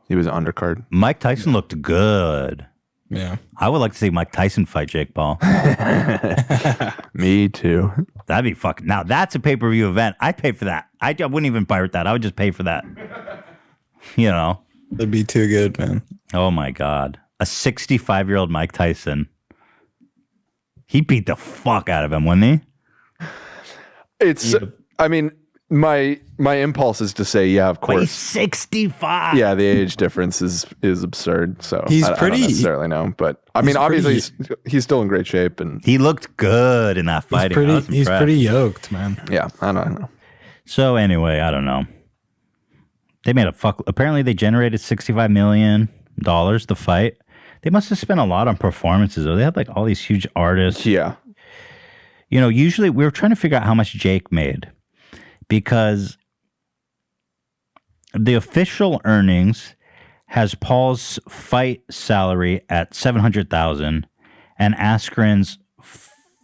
He was an undercard. Mike Tyson looked good. Yeah. I would like to see Mike Tyson fight Jake Paul. Me too. That'd be fucking. Now that's a pay-per-view event. I'd pay for that. I wouldn't even pirate that. I would just pay for that. You know, that'd be too good, man. Oh my God, a 65-year-old Mike Tyson. He beat the fuck out of him, wouldn't he? It's. I mean, my impulse is to say, yeah, of course. But he's 65. Yeah, the age difference is absurd. So He's I don't necessarily know, but I mean, obviously he's still in great shape, and he looked good in that fighting. He's pretty yoked, man. Yeah, I don't know. So anyway, I don't know. They made a fuck. Apparently, they generated $65 million to fight. They must have spent a lot on performances, though. They had like all these huge artists. Yeah. You know, usually we were trying to figure out how much Jake made. Because the official earnings has Paul's fight salary at $700,000 and Askren's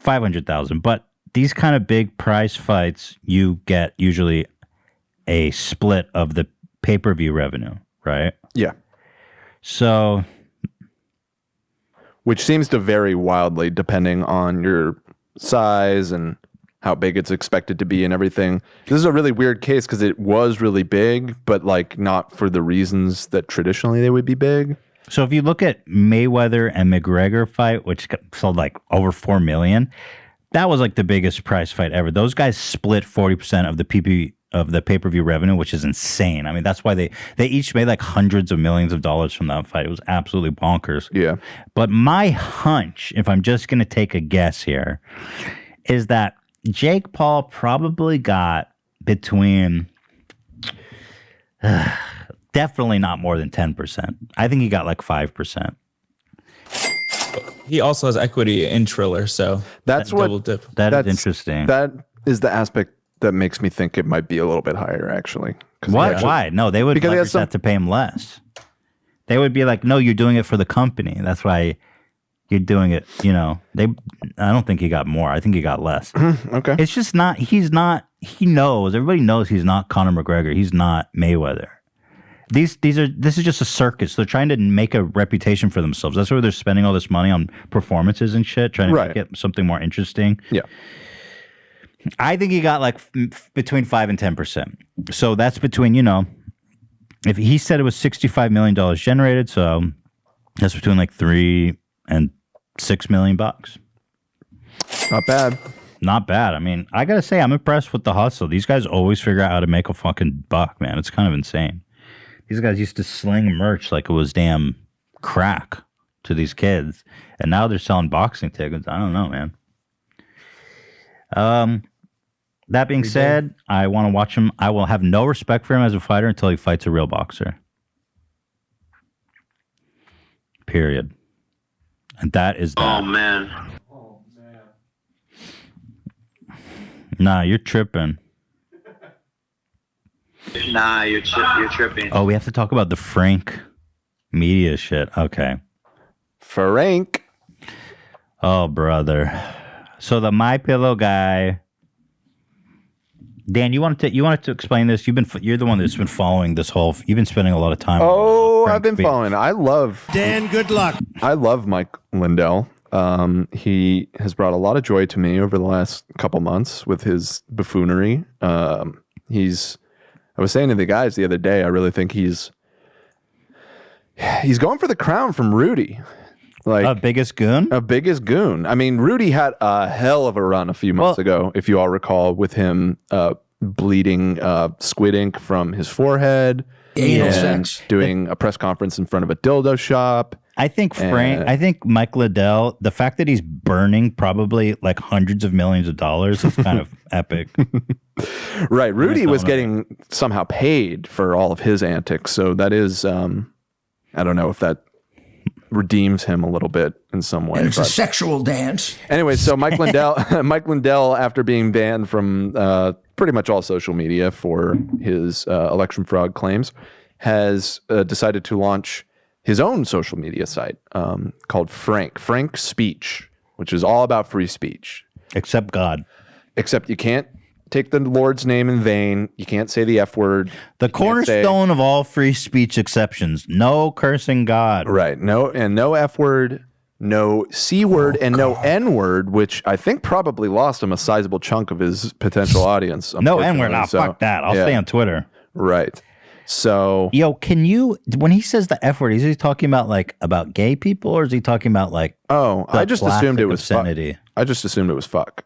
$500,000. But these kind of big prize fights, you get usually a split of the pay-per-view revenue, right? Yeah. So, which seems to vary wildly depending on your size and how big it's expected to be and everything. This is a really weird case because it was really big, but like not for the reasons that traditionally they would be big. So if you look at Mayweather and McGregor fight, which sold like over 4 million, that was like the biggest prize fight ever. Those guys split 40% of the pay-per-view revenue, which is insane. I mean, that's why they each made like hundreds of millions of dollars from that fight. It was absolutely bonkers. Yeah. But my hunch, if I'm just going to take a guess here, is that Jake Paul probably got between definitely not more than 10%. I think he got like 5%. He also has equity in Triller, so that's what double dip. That's interesting. That is the aspect that makes me think it might be a little bit higher, actually. What? Why? No, they would leverage that to pay him less. They would be like, no, you're doing it for the company. That's why you're doing it. You know, I don't think he got more. I think he got less. Okay. It's just not. He knows. Everybody knows he's not Conor McGregor. He's not Mayweather. This is just a circus. They're trying to make a reputation for themselves. That's why they're spending all this money on performances and shit, trying to make it something more interesting. Yeah. I think he got like between 5 and 10%. So that's between, you know, if he said it was $65 million generated, so that's between like 3 and 6 million bucks. Not bad. Not bad. I mean, I gotta say, I'm impressed with the hustle. These guys always figure out how to make a fucking buck, man. It's kind of insane. These guys used to sling merch like it was damn crack to these kids, and now they're selling boxing tickets. I don't know, man. That being said, I want to watch him. I will have no respect for him as a fighter until he fights a real boxer. Period. And that is that. Oh man. Nah, you're tripping. Nah, you're tripping. Oh, we have to talk about the Frank media shit. Okay. Frank. Oh, brother. So the MyPillow guy. Dan, you wanted to explain this? You're the one that's been following this whole. You've been spending a lot of time. I've been following. I love Dan. Good luck. I love Mike Lindell. He has brought a lot of joy to me over the last couple months with his buffoonery. I was saying to the guys the other day, I really think he's going for the crown from Rudy. Like a biggest goon? A biggest goon. I mean, Rudy had a hell of a run a few months ago, if you all recall, with him bleeding squid ink from his forehead and doing a press conference in front of a dildo shop. I think I think Mike Liddell, the fact that he's burning probably like hundreds of millions of dollars is kind of epic. Right. Rudy was getting somehow paid for all of his antics. So that is, I don't know if that redeems him a little bit in some way. And it's a sexual dance. Anyway, so Mike Lindell, after being banned from pretty much all social media for his election fraud claims, has decided to launch his own social media site called Frank Speech, which is all about free speech. Except God. Except you can't take the Lord's name in vain. You can't say the F word. The cornerstone of all free speech exceptions. No cursing God. Right. No F word, no C word, and no N word, which I think probably lost him a sizable chunk of his potential audience. No N word. Fuck that. I'll stay on Twitter. Right. So, yo, when he says the F word, is he talking about gay people, or is he talking about I just assumed it was obscenity? I just assumed it was fuck.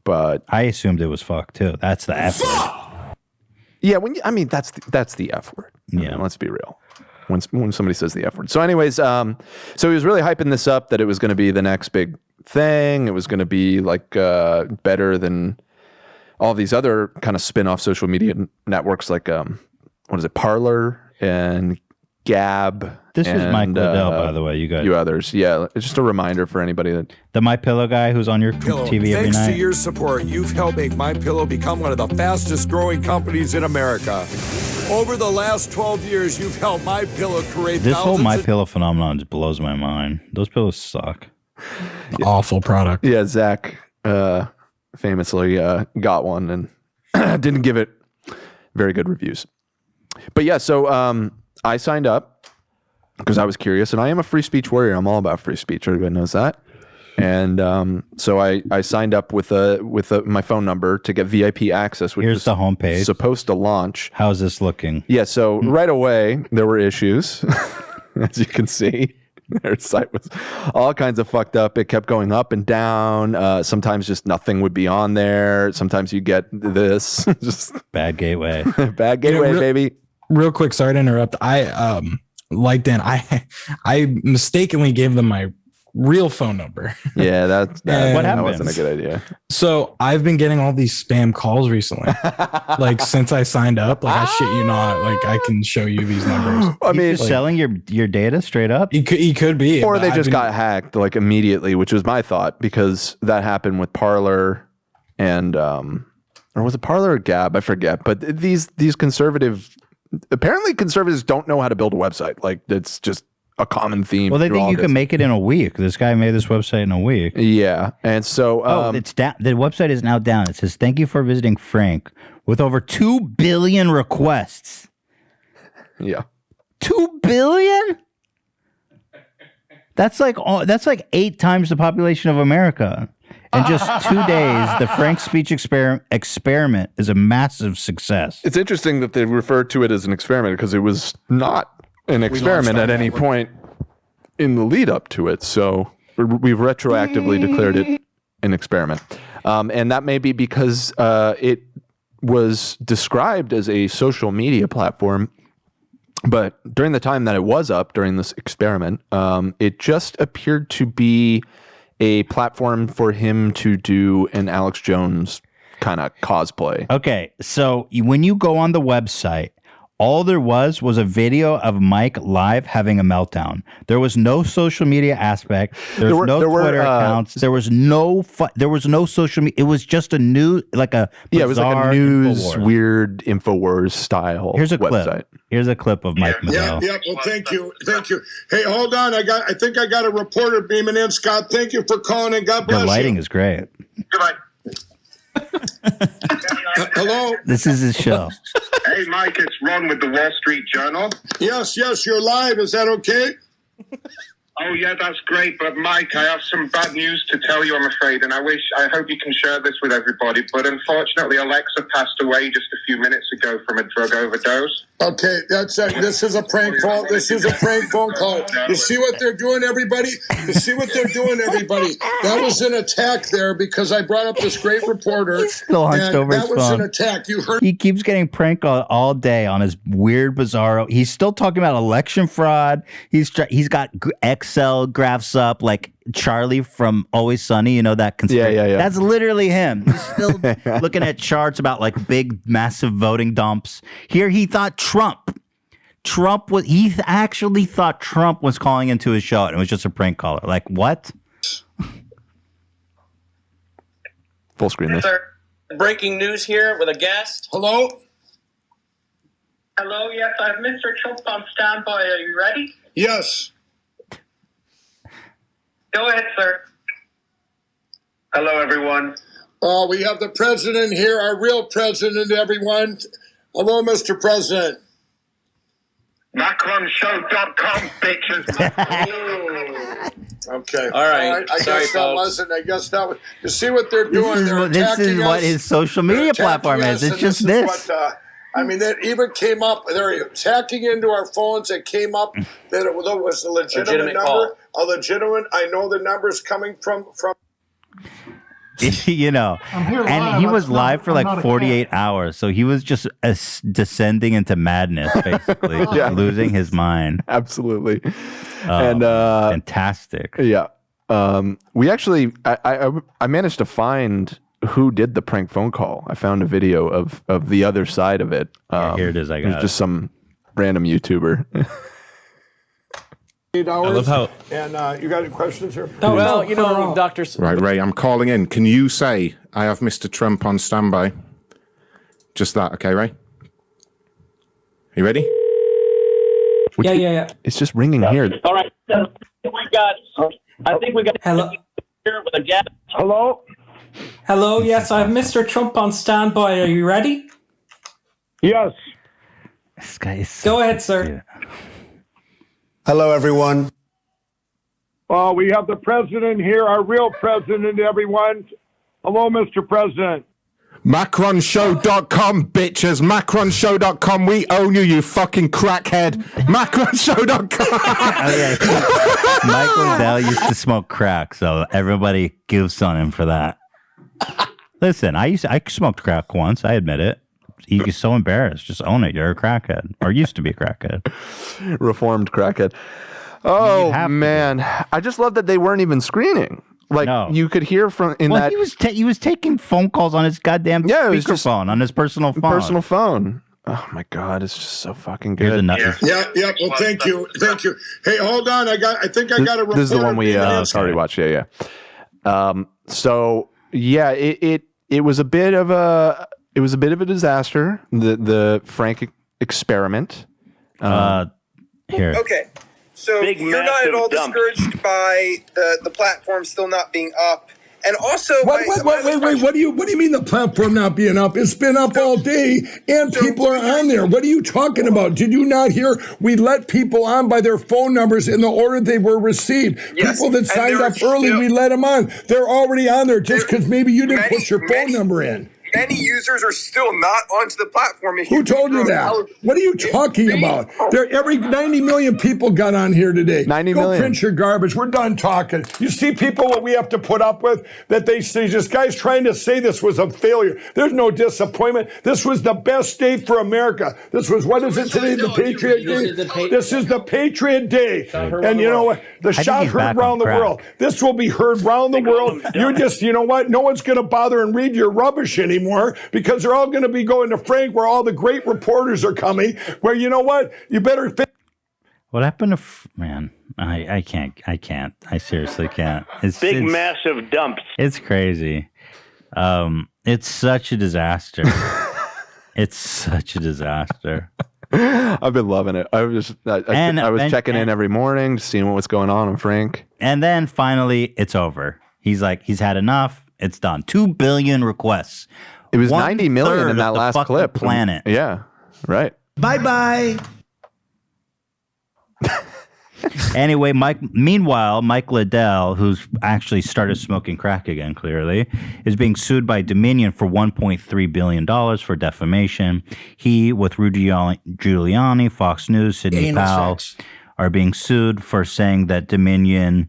But I assumed it was fuck too. That's the F word. Yeah, that's the F word. Yeah, let's be real. When somebody says the F word. So anyways, so he was really hyping this up that it was going to be the next big thing. It was going to be better than all these other kind of spin-off social media networks like Parler and Gab. This is Mike Liddell, by the way. You others. Yeah, it's just a reminder for anybody that the My Pillow guy who's on your TV every night. Thanks to your support, you've helped make My Pillow become one of the fastest growing companies in America. Over the last 12 years, you've helped My Pillow create this whole My Pillow phenomenon just blows my mind. Those pillows suck. Awful product. Yeah, Zach famously got one and didn't give it very good reviews. But yeah, so I signed up because I was curious, and I am a free speech warrior. I'm all about free speech. Everybody knows that. And so I signed up with my phone number to get VIP access, which Here's the homepage. Supposed to launch. How's this looking? Yeah, so right away there were issues, as you can see. Their site was all kinds of fucked up. It kept going up and down. Sometimes just nothing would be on there. Sometimes you get this. Just bad gateway. Bad gateway, baby. Real quick, sorry to interrupt. I like Dan. I mistakenly gave them my real phone number. Yeah, that what happened? Wasn't a good idea. So I've been getting all these spam calls recently. Since I signed up, I shit you not, I can show you these numbers. I mean, just selling your data straight up. He could be, or they just got hacked immediately, which was my thought, because that happened with Parler and or was it Parler or Gab? I forget. But these conservatives don't know how to build a website. It's just a common theme. Well, they think you can make it in a week. This guy made this website in a week. Yeah. And so it's down. The website is now down. It says, "Thank you for visiting Frank," with over 2 billion requests. Yeah. 2 billion? That's like 8 times the population of America. In just 2 days, the Frank speech experiment is a massive success. It's interesting that they refer to it as an experiment, because it was not an experiment at any point in the lead up to it. So we've retroactively declared it an experiment. And that may be because it was described as a social media platform. But during the time that it was up during this experiment, it just appeared to be a platform for him to do an Alex Jones kind of cosplay. Okay, so when you go on the website, all there was a video of Mike live having a meltdown. There was no social media aspect. There was no Twitter accounts. There was no social media. It was just a new, it was like a news weird InfoWars style. Here's a website. clip. Here's a clip of Mike Liddell. Yeah. Well, thank you. Hey, hold on. I think I got a reporter beaming in. Scott, thank you for calling, and God bless you. The lighting is great. Goodbye. Hello. This is his show. Hey, Mike, it's Ron with the Wall Street Journal. Yes, you're live. Is that okay? Oh, yeah, that's great. But, Mike, I have some bad news to tell you, I'm afraid, and I hope you can share this with everybody. But unfortunately, Alexa passed away just a few minutes ago from a drug overdose. Okay, this is a prank call. This is a prank phone call. You see what they're doing, everybody? That was an attack there, because I brought up this great reporter. He's still hunched over his phone. That was an attack. You heard? He keeps getting pranked all day on his weird, bizarro. He's still talking about election fraud. He's got Excel graphs up like Charlie from Always Sunny. You know that conspiracy? Yeah. That's literally him. He's still looking at charts about big, massive voting dumps. Here he thought he actually thought Trump was calling into his show, and it was just a prank caller. What? Full screen this. Breaking news here with a guest. Hello? Hello, yes, I have Mr. Trump on standby. Are you ready? Yes. Go ahead, sir. Hello, everyone. We have the president here, our real president, everyone. Hello, Mr. President. MacronShow.com, bitches. Okay. All right. I Sorry, guess that folks. wasn't. I guess that was. You see what they're doing? This is what his social media platform is. It's just this. I mean, that even came up. They're hacking into our phones. It came up that it was a legitimate number. A legitimate. I know the number's coming from. You know, and he was live for like 48 hours, so he was just descending into madness, basically, losing his mind. Absolutely, and fantastic. Yeah, we actually, I managed to find who did the prank phone call. I found a video of the other side of it. Here it is. I it was got just some random YouTuber. 8 hours. I love how. And you got any questions here? Oh, well, you know, Dr. Right, Ray, I'm calling in. Can you say I have Mr. Trump on standby? Just that, okay, Ray? You ready? Yeah. It's just ringing here. All right. I think we got hello here with a guest. Hello? Hello, yes, I have Mr. Trump on standby. Are you ready? Yes. This guy is Go ahead, sir. Hello, everyone. We have the president here, our real president, everyone. Hello, Mr. President. MacronShow.com, bitches. MacronShow.com. We own you fucking crackhead. MacronShow.com. Michael Dell used to smoke crack, so everybody goofs on him for that. Listen, I smoked crack once. I admit it. He's so embarrassed. Just own it. You're a crackhead, or used to be a crackhead. Reformed crackhead. Oh man, I just love that they weren't even screening. Like you could hear from that he was taking phone calls on his goddamn speakerphone on his personal phone. Oh my god, it's just so fucking good. Yeah. Well, thank you. Hey, hold on. I think I got a report. This is the one we already watched. Yeah. So yeah, it was a bit of a disaster. The Frank experiment. Here. Okay. So you're not at all discouraged by the platform still not being up, and also wait. What do you mean the platform not being up? It's been up all day, and people are on there. What are you talking about? Did you not hear? We let people on by their phone numbers in the order they were received. Yes, people that signed up early, we let them on. They're already on there just because maybe you didn't put your phone number in. Many users are still not onto the platform. Who told you that? What are you talking about? Every 90 million people got on here today. 90 Go million. print your garbage. We're done talking. You see people what we have to put up with? That they say, this guy's trying to say this was a failure. There's no disappointment. This was the best day for America. This was, what is it today? The Patriot Day? This is the Patriot Day. And you know what? The shot heard around the world. This will be heard around the world. You're just, you know what? No one's going to bother and read your rubbish anymore. Because they're all going to be going to Frank, where all the great reporters are coming. Where, you know what? You better. What happened to man? I can't. I seriously can't. It's massive dumps. It's crazy. It's such a disaster. It's such a disaster. I've been loving it. I was checking in every morning, seeing what was going on with Frank. And then finally, it's over. He's had enough. It's done. 2 billion requests. It was 90 million in that last clip. Planet. Yeah, right. Bye-bye. Anyway, meanwhile, Mike Liddell, who's actually started smoking crack again, clearly, is being sued by Dominion for $1.3 billion for defamation. He, with Rudy Giuliani, Fox News, Sidney Powell, are being sued for saying that Dominion...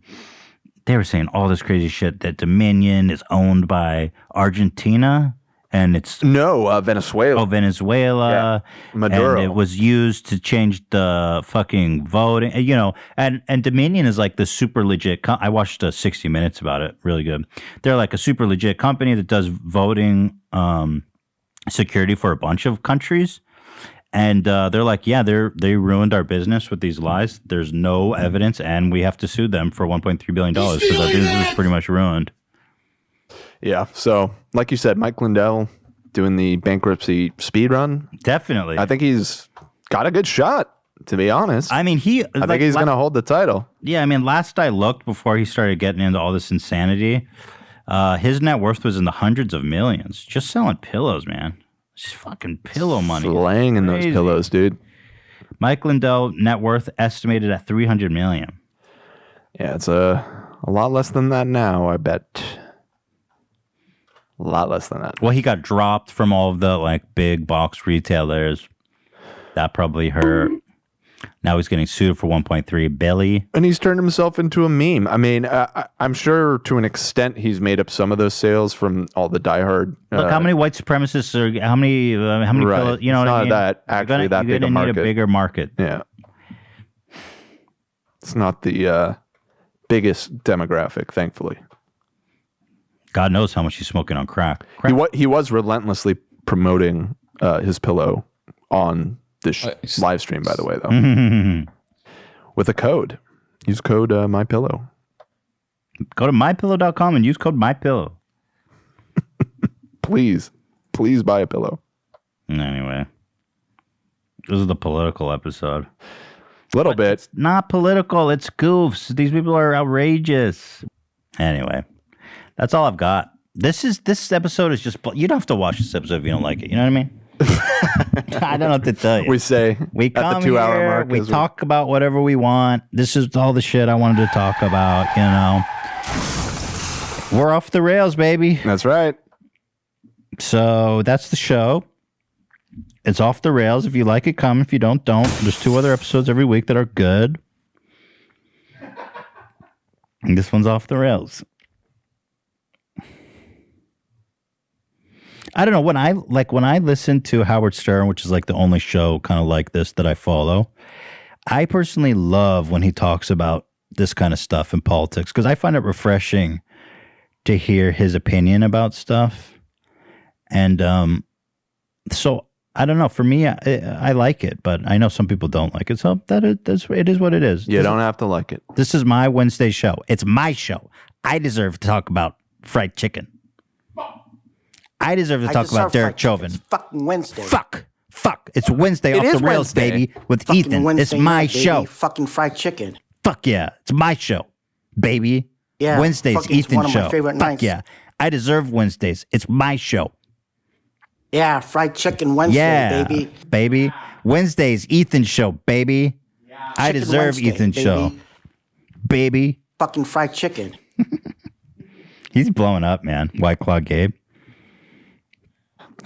They were saying all this crazy shit that Dominion is owned by Argentina, and it's Venezuela. Oh, Venezuela. Yeah. Maduro. And it was used to change the fucking voting. You know, and Dominion is like the super legit. I watched 60 Minutes about it. Really good. They're like a super legit company that does voting security for a bunch of countries. And they're like, yeah, they ruined our business with these lies. There's no evidence, and we have to sue them for $1.3 billion because our business is pretty much ruined. Yeah. So, like you said, Mike Lindell doing the bankruptcy speed run. Definitely. I think he's got a good shot, to be honest. I mean, I think he's going to hold the title. Yeah. I mean, last I looked before he started getting into all this insanity, His net worth was in the hundreds of millions. Just selling pillows, man. Just fucking pillow money. Slaying in those Crazy. pillows, dude. Mike Lindell net worth estimated at $300 million. Yeah, it's a lot less than that now, I bet. A lot less than that. Well, he got dropped from all of the like big box retailers. That probably hurt. Now he's getting sued for 1.3 billion. And he's turned himself into a meme. I mean, I'm sure to an extent he's made up some of those sales from all the diehard. Look, how many white supremacists are? How many right. pillows? You know It's what I not mean? that actually that big a You're gonna market. need a bigger market. Yeah, it's not the biggest demographic, thankfully. God knows how much he's smoking on crack. He was relentlessly promoting his pillow on this live stream, by the way, though. With a code. Use code MyPillow. Go to mypillow.com and use code MyPillow. Please buy a pillow. Anyway, this is the political episode. Little bit. It's not political. It's goofs. These people are outrageous. Anyway, that's all I've got. This episode is just. You don't have to watch this episode if you don't like it. You know what I mean? I don't know what to tell you. We say we at come the 2 hour here, mark. we talk about whatever we want. This is all the shit I wanted to talk about. You know, we're off the rails, baby. That's right. So that's the show. It's off the rails. If you like it, come. If you don't. There's 2 other episodes every week that are good. And this one's off the rails. I don't know, when I listen to Howard Stern, which is like the only show kind of like this that I follow, I personally love when he talks about this kind of stuff in politics because I find it refreshing to hear his opinion about stuff. And so I don't know. For me, I like it, but I know some people don't like it. So it is what it is. You don't have to like it. This is my Wednesday show. It's my show. I deserve to talk about fried chicken. I deserve to talk about Derek Chauvin. It's fucking Wednesday. Fuck. It's Wednesday off It the is rails, Wednesday. baby, with Fucking Ethan. Wednesday It's my night, baby. show. Fucking fried chicken. Fuck yeah. It's my show, baby. Yeah, Wednesday's fucking it's Ethan's one of my show. favorite Fuck nights. yeah. I deserve Wednesdays. It's my show. Yeah, fried chicken Wednesday, Yeah, baby. baby. Wednesday's Ethan's show, baby. I Chicken deserve Wednesday, Ethan's baby. show, baby. Fucking fried chicken. He's blowing up, man. White Claw Gabe.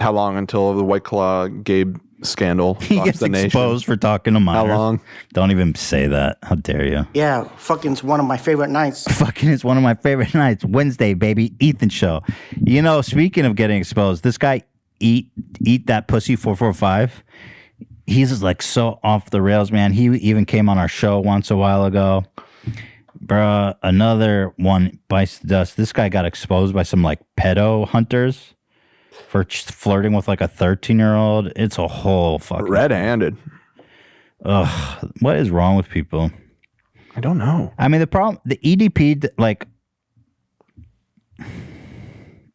How long until the White Claw Gabe scandal He rocks gets the nation? exposed for talking to minors. How long? Don't even say that. How dare you? Yeah, fucking it's one of my favorite nights. Fucking is one of my favorite nights. Wednesday, baby. Ethan show. You know, speaking of getting exposed, this guy eat that pussy 445. He's just like so off the rails, man. He even came on our show once a while ago. Bruh, another one bites the dust. This guy got exposed by some like pedo hunters for flirting with like a 13-year-old. It's a whole fucking red-handed. Ugh, what is wrong with people? I don't know. I mean, the problem, the EDP, like,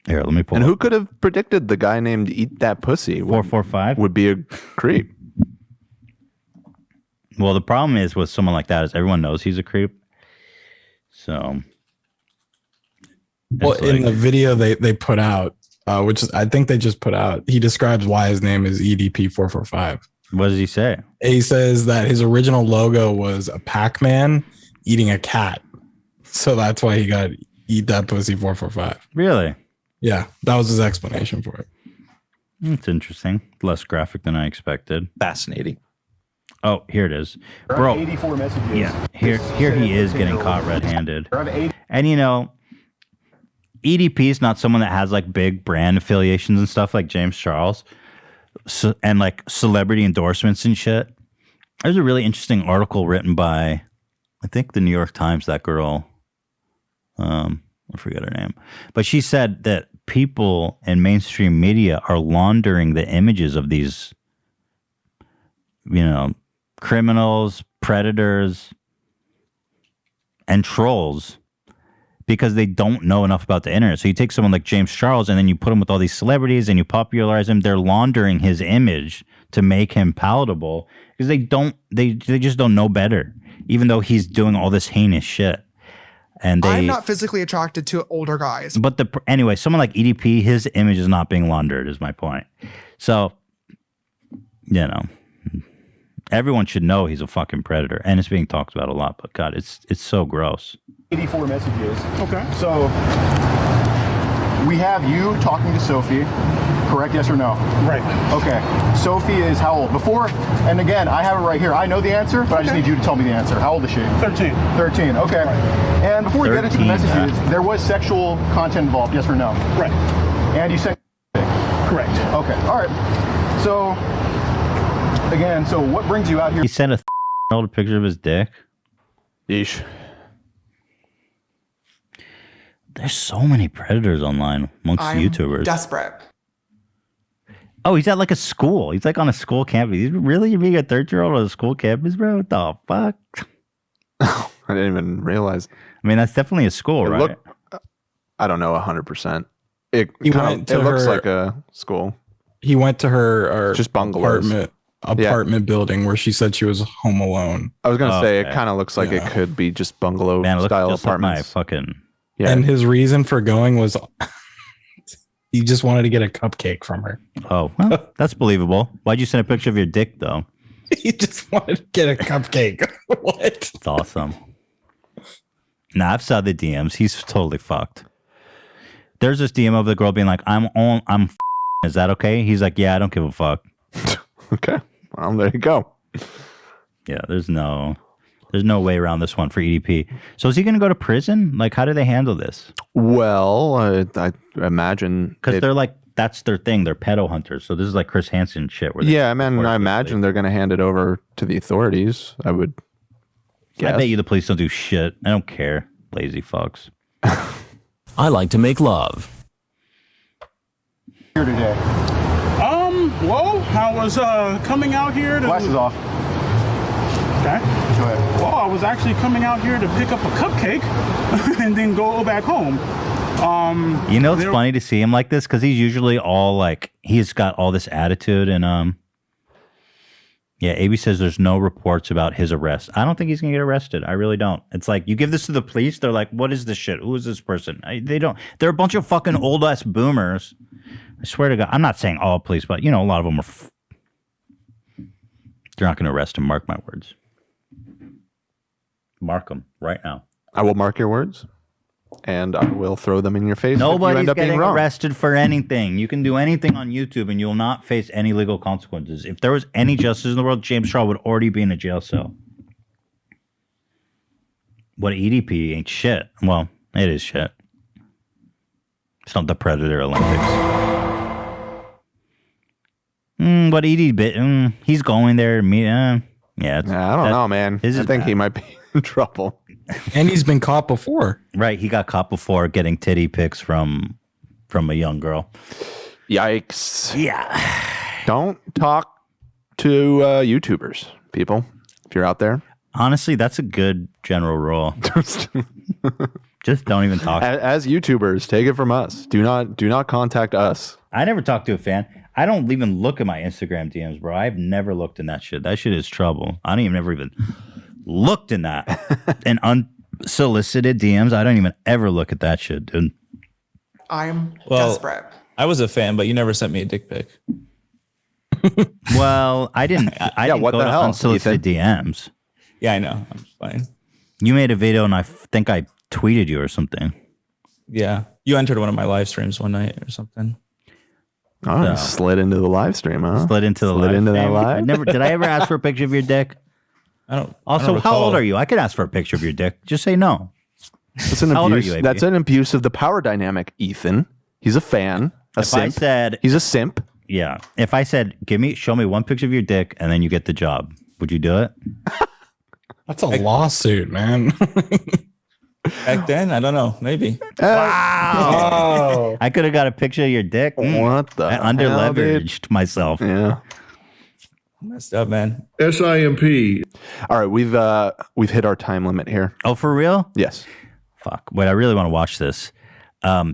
here, let me pull. And up. who could have predicted the guy named Eat That Pussy 445 would be a creep? Well, the problem is with someone like that is everyone knows he's a creep. So, well, in the video they put out, which is, I think they just put out, he describes why his name is EDP 445. What does he say? He says that his original logo was a Pac-Man eating a cat, so that's why he got Eat That Pussy 445. Really? Yeah, that was his explanation for it. It's interesting. Less graphic than I expected. Fascinating. Oh, here it is. Bro. 84 messages. Yeah, here he is getting caught red-handed. And you know, EDP is not someone that has like big brand affiliations and stuff like James Charles, and like celebrity endorsements and shit. There's a really interesting article written by, I think, the New York Times, that girl, I forget her name, but she said that people in mainstream media are laundering the images of these, you know, criminals, predators, and trolls because they don't know enough about the internet. So you take someone like James Charles and then you put him with all these celebrities and you popularize him. They're laundering his image to make him palatable because they just don't know better, even though he's doing all this heinous shit. And I'm not physically attracted to older guys. But anyway, someone like EDP, his image is not being laundered, is my point. So, you know, everyone should know he's a fucking predator, and it's being talked about a lot. But God, it's so gross. 84 messages. Okay. So we have you talking to Sophie. Correct? Yes or no? Right. Okay. Sophie is how old? Before, and again, I have it right here. I know the answer, but I just need you to tell me the answer. How old is she? 13. 13. Okay. Right. And before we get into the messages, there was sexual content involved. Yes or no? Right. And you sent. Correct. Okay. All right. So again, so what brings you out here? He sent a old picture of his dick. Yeesh. There's so many predators online amongst YouTubers. Desperate. Oh, he's at like a school. He's like on a school campus. You're being a 13-year-old on a school campus, bro? What the fuck? I didn't even realize. I mean, that's definitely a school, right? I don't know 100%. It looks like a school. He went to her just bungalows. apartment building where she said she was home alone. I was gonna say it kind of looks like it could be just bungalow style apartments. And his reason for going was he just wanted to get a cupcake from her. Oh, well, that's believable. Why'd you send a picture of your dick, though? He just wanted to get a cupcake. What? It's awesome. Nah, I've saw the DMs. He's totally fucked. There's this DM of the girl being like, is that okay? He's like, yeah, I don't give a fuck. Okay. Well, there you go. Yeah, there's no way around this one for EDP. So is he going to go to prison? Like, how do they handle this? Well, I imagine because they're like, that's their thing. They're pedo hunters. So this is like Chris Hansen shit. Where I imagine they're going to hand it over to the authorities. I would guess. I bet you the police don't do shit. I don't care. Lazy fucks. I like to make love. Here today. Well, I was coming out here to... Glasses off. Okay. Go ahead. Well, I was actually coming out here to pick up a cupcake and then go back home. You know, it's funny to see him like this because he's usually all like, he's got all this attitude and AB says there's no reports about his arrest. I don't think he's gonna get arrested. I really don't. It's like you give this to the police, they're like, what is this shit? Who is this person? They don't. They're a bunch of fucking old ass boomers. I swear to God, I'm not saying all police, but you know, a lot of them are. They're not gonna arrest him. Mark my words. Mark them right now. I will mark your words, and I will throw them in your face. Nobody's getting arrested for anything. You can do anything on YouTube, and you will not face any legal consequences. If there was any justice in the world, James Shaw would already be in a jail cell. What EDP ain't shit. Well, it is shit. It's not the Predator Olympics. What EDP? He's going there. I don't know, man. I think he might be in trouble. And he's been caught before. Right, he got caught before getting titty pics from a young girl. Yikes. Yeah. Don't talk to YouTubers, people, if you're out there. Honestly, that's a good general rule. Just don't even talk. As YouTubers, take it from us. Do not contact us. I never talk to a fan. I don't even look at my Instagram DMs, bro. I've never looked in that shit. That shit is trouble. I don't even looked in that. And unsolicited DMs, I don't even ever look at that shit, dude. I'm desperate. I was a fan, but you never sent me a dick pic. Well, I didn't what go the to hell, unsolicited DMs. Yeah, I know. I'm fine. You made a video and I think I tweeted you or something. Yeah. You entered one of my live streams one night or something. Oh, slid into the live stream, huh? Slid into that live. Did I ever ask for a picture of your dick? I don't. Also, how old are you? I could ask for a picture of your dick. Just say no. That's an How old are abuse. you, AB? That's an abuse of the power dynamic, Ethan. He's a fan. Simp. He's a simp. Yeah. If I said, show me one picture of your dick, and then you get the job, would you do it? That's a lawsuit, man. Back then, I don't know. Maybe. Wow. I could have got a picture of your dick. What the I under leveraged myself. Yeah. Messed up, man. SIMP. All right, we've hit our time limit here. Oh, for real? Yes. Fuck. Wait, I really want to watch this.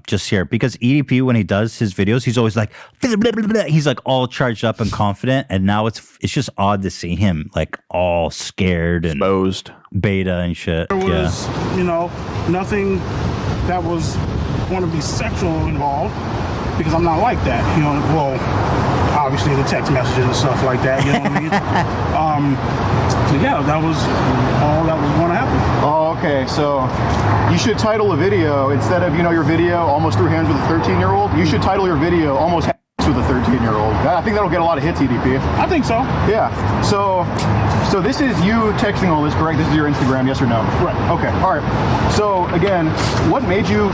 just here because EDP, when he does his videos, he's always like, blah, blah, blah, blah. He's like all charged up and confident. And now it's just odd to see him like all scared and exposed, beta and shit. There was, nothing that was going to be sexual involved because I'm not like that. Well, obviously the text messages and stuff like that. You know what I mean? But yeah, that was all that was going to happen. Oh, okay. So you should title a video instead of your video almost threw hands with a 13-year-old. You should title your video almost hands with a 13-year-old. I think that'll get a lot of hits, EDP. I think so. Yeah. So this is you texting all this, correct? This is your Instagram, yes or no? Right. Okay. All right. So again, what made you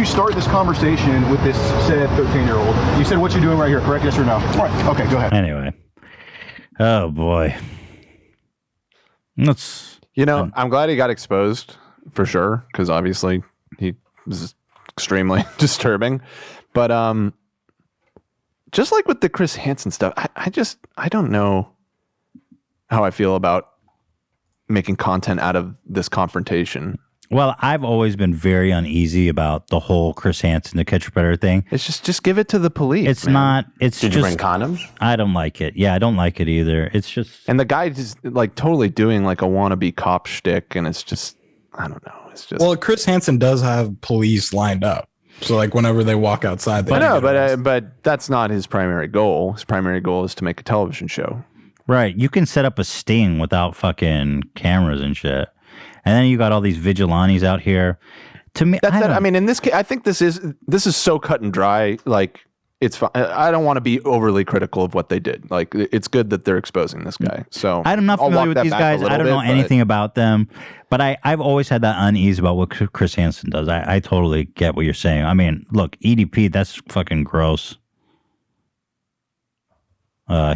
start this conversation with this said 13-year-old? You said what you're doing right here, correct? Yes or no? Right. Okay, go ahead. Anyway. Oh boy. I'm glad he got exposed for sure, because obviously he was extremely disturbing. But just like with the Chris Hansen stuff, I don't know how I feel about making content out of this confrontation. Well, I've always been very uneasy about the whole Chris Hansen, the Catch a Predator thing. It's just give it to the police. It's not. It's Did just, you bring condoms? I don't like it. Yeah, I don't like it either. It's just. And the guy just like totally doing like a wannabe cop shtick, and it's just, I don't know. It's just. Well, Chris Hansen does have police lined up, so like whenever they walk outside, they I know, but that's not his primary goal. His primary goal is to make a television show. Right. You can set up a sting without fucking cameras and shit. And then you got all these vigilantes out here. To me, I mean, in this case, I think this is so cut and dry. Like, it's fine. I don't want to be overly critical of what they did. Like, it's good that they're exposing this guy. So I'm not familiar with these guys. I don't know anything about them, but I've always had that unease about what Chris Hansen does. I totally get what you're saying. I mean, look, EDP, that's fucking gross.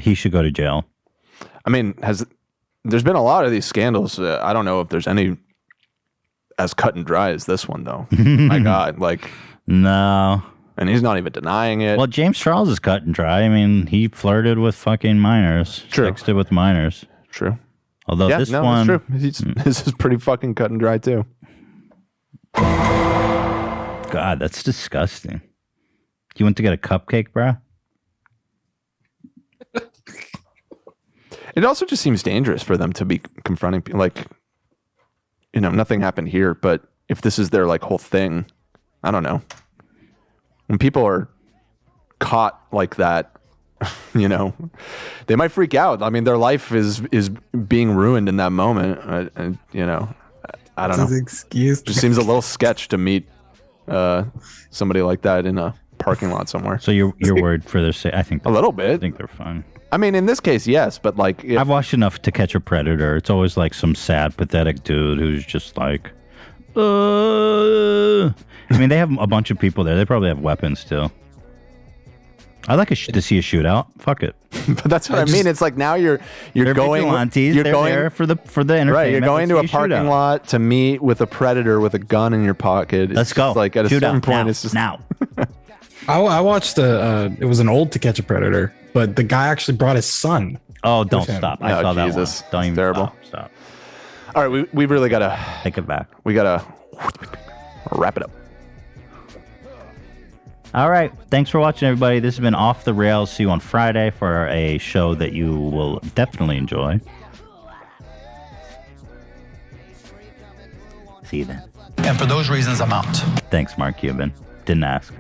He should go to jail. I mean, there's been a lot of these scandals. I don't know if there's any as cut and dry as this one, though. My God, like no, and he's not even denying it. Well, James Charles is cut and dry. I mean, he flirted with fucking minors, sexted with minors. True. Although this one, that's true. This is pretty fucking cut and dry too. God, that's disgusting. You went to get a cupcake, bro? It also just seems dangerous for them to be confronting people. Like, nothing happened here, but if this is their like whole thing, I don't know. When people are caught like that, they might freak out. I mean, their life is being ruined in that moment. I don't know. Excuse. Just seems a little sketch to meet somebody like that in a parking lot somewhere. So you're worried for their sake? I think a little bit. I think they're fine. I mean, in this case, yes, but like... I've watched enough To Catch a Predator. It's always like some sad, pathetic dude who's just like... I mean, they have a bunch of people there. They probably have weapons, too. I'd like to see a shootout. Fuck it. But that's what I mean. It's like now you're going... They're there for the entertainment. Right, you're going to a parking lot to meet with a predator with a gun in your pocket. Let's go. Like at a certain point, it's just... Now. I watched it was an old To Catch a Predator, but the guy actually brought his son. Oh, don't stop. I saw that one. Don't even terrible. Stop. All right, we really got to... Take it back. We got to wrap it up. All right. Thanks for watching, everybody. This has been Off the Rails. See you on Friday for a show that you will definitely enjoy. See you then. And for those reasons, I'm out. Thanks, Mark Cuban. Didn't ask.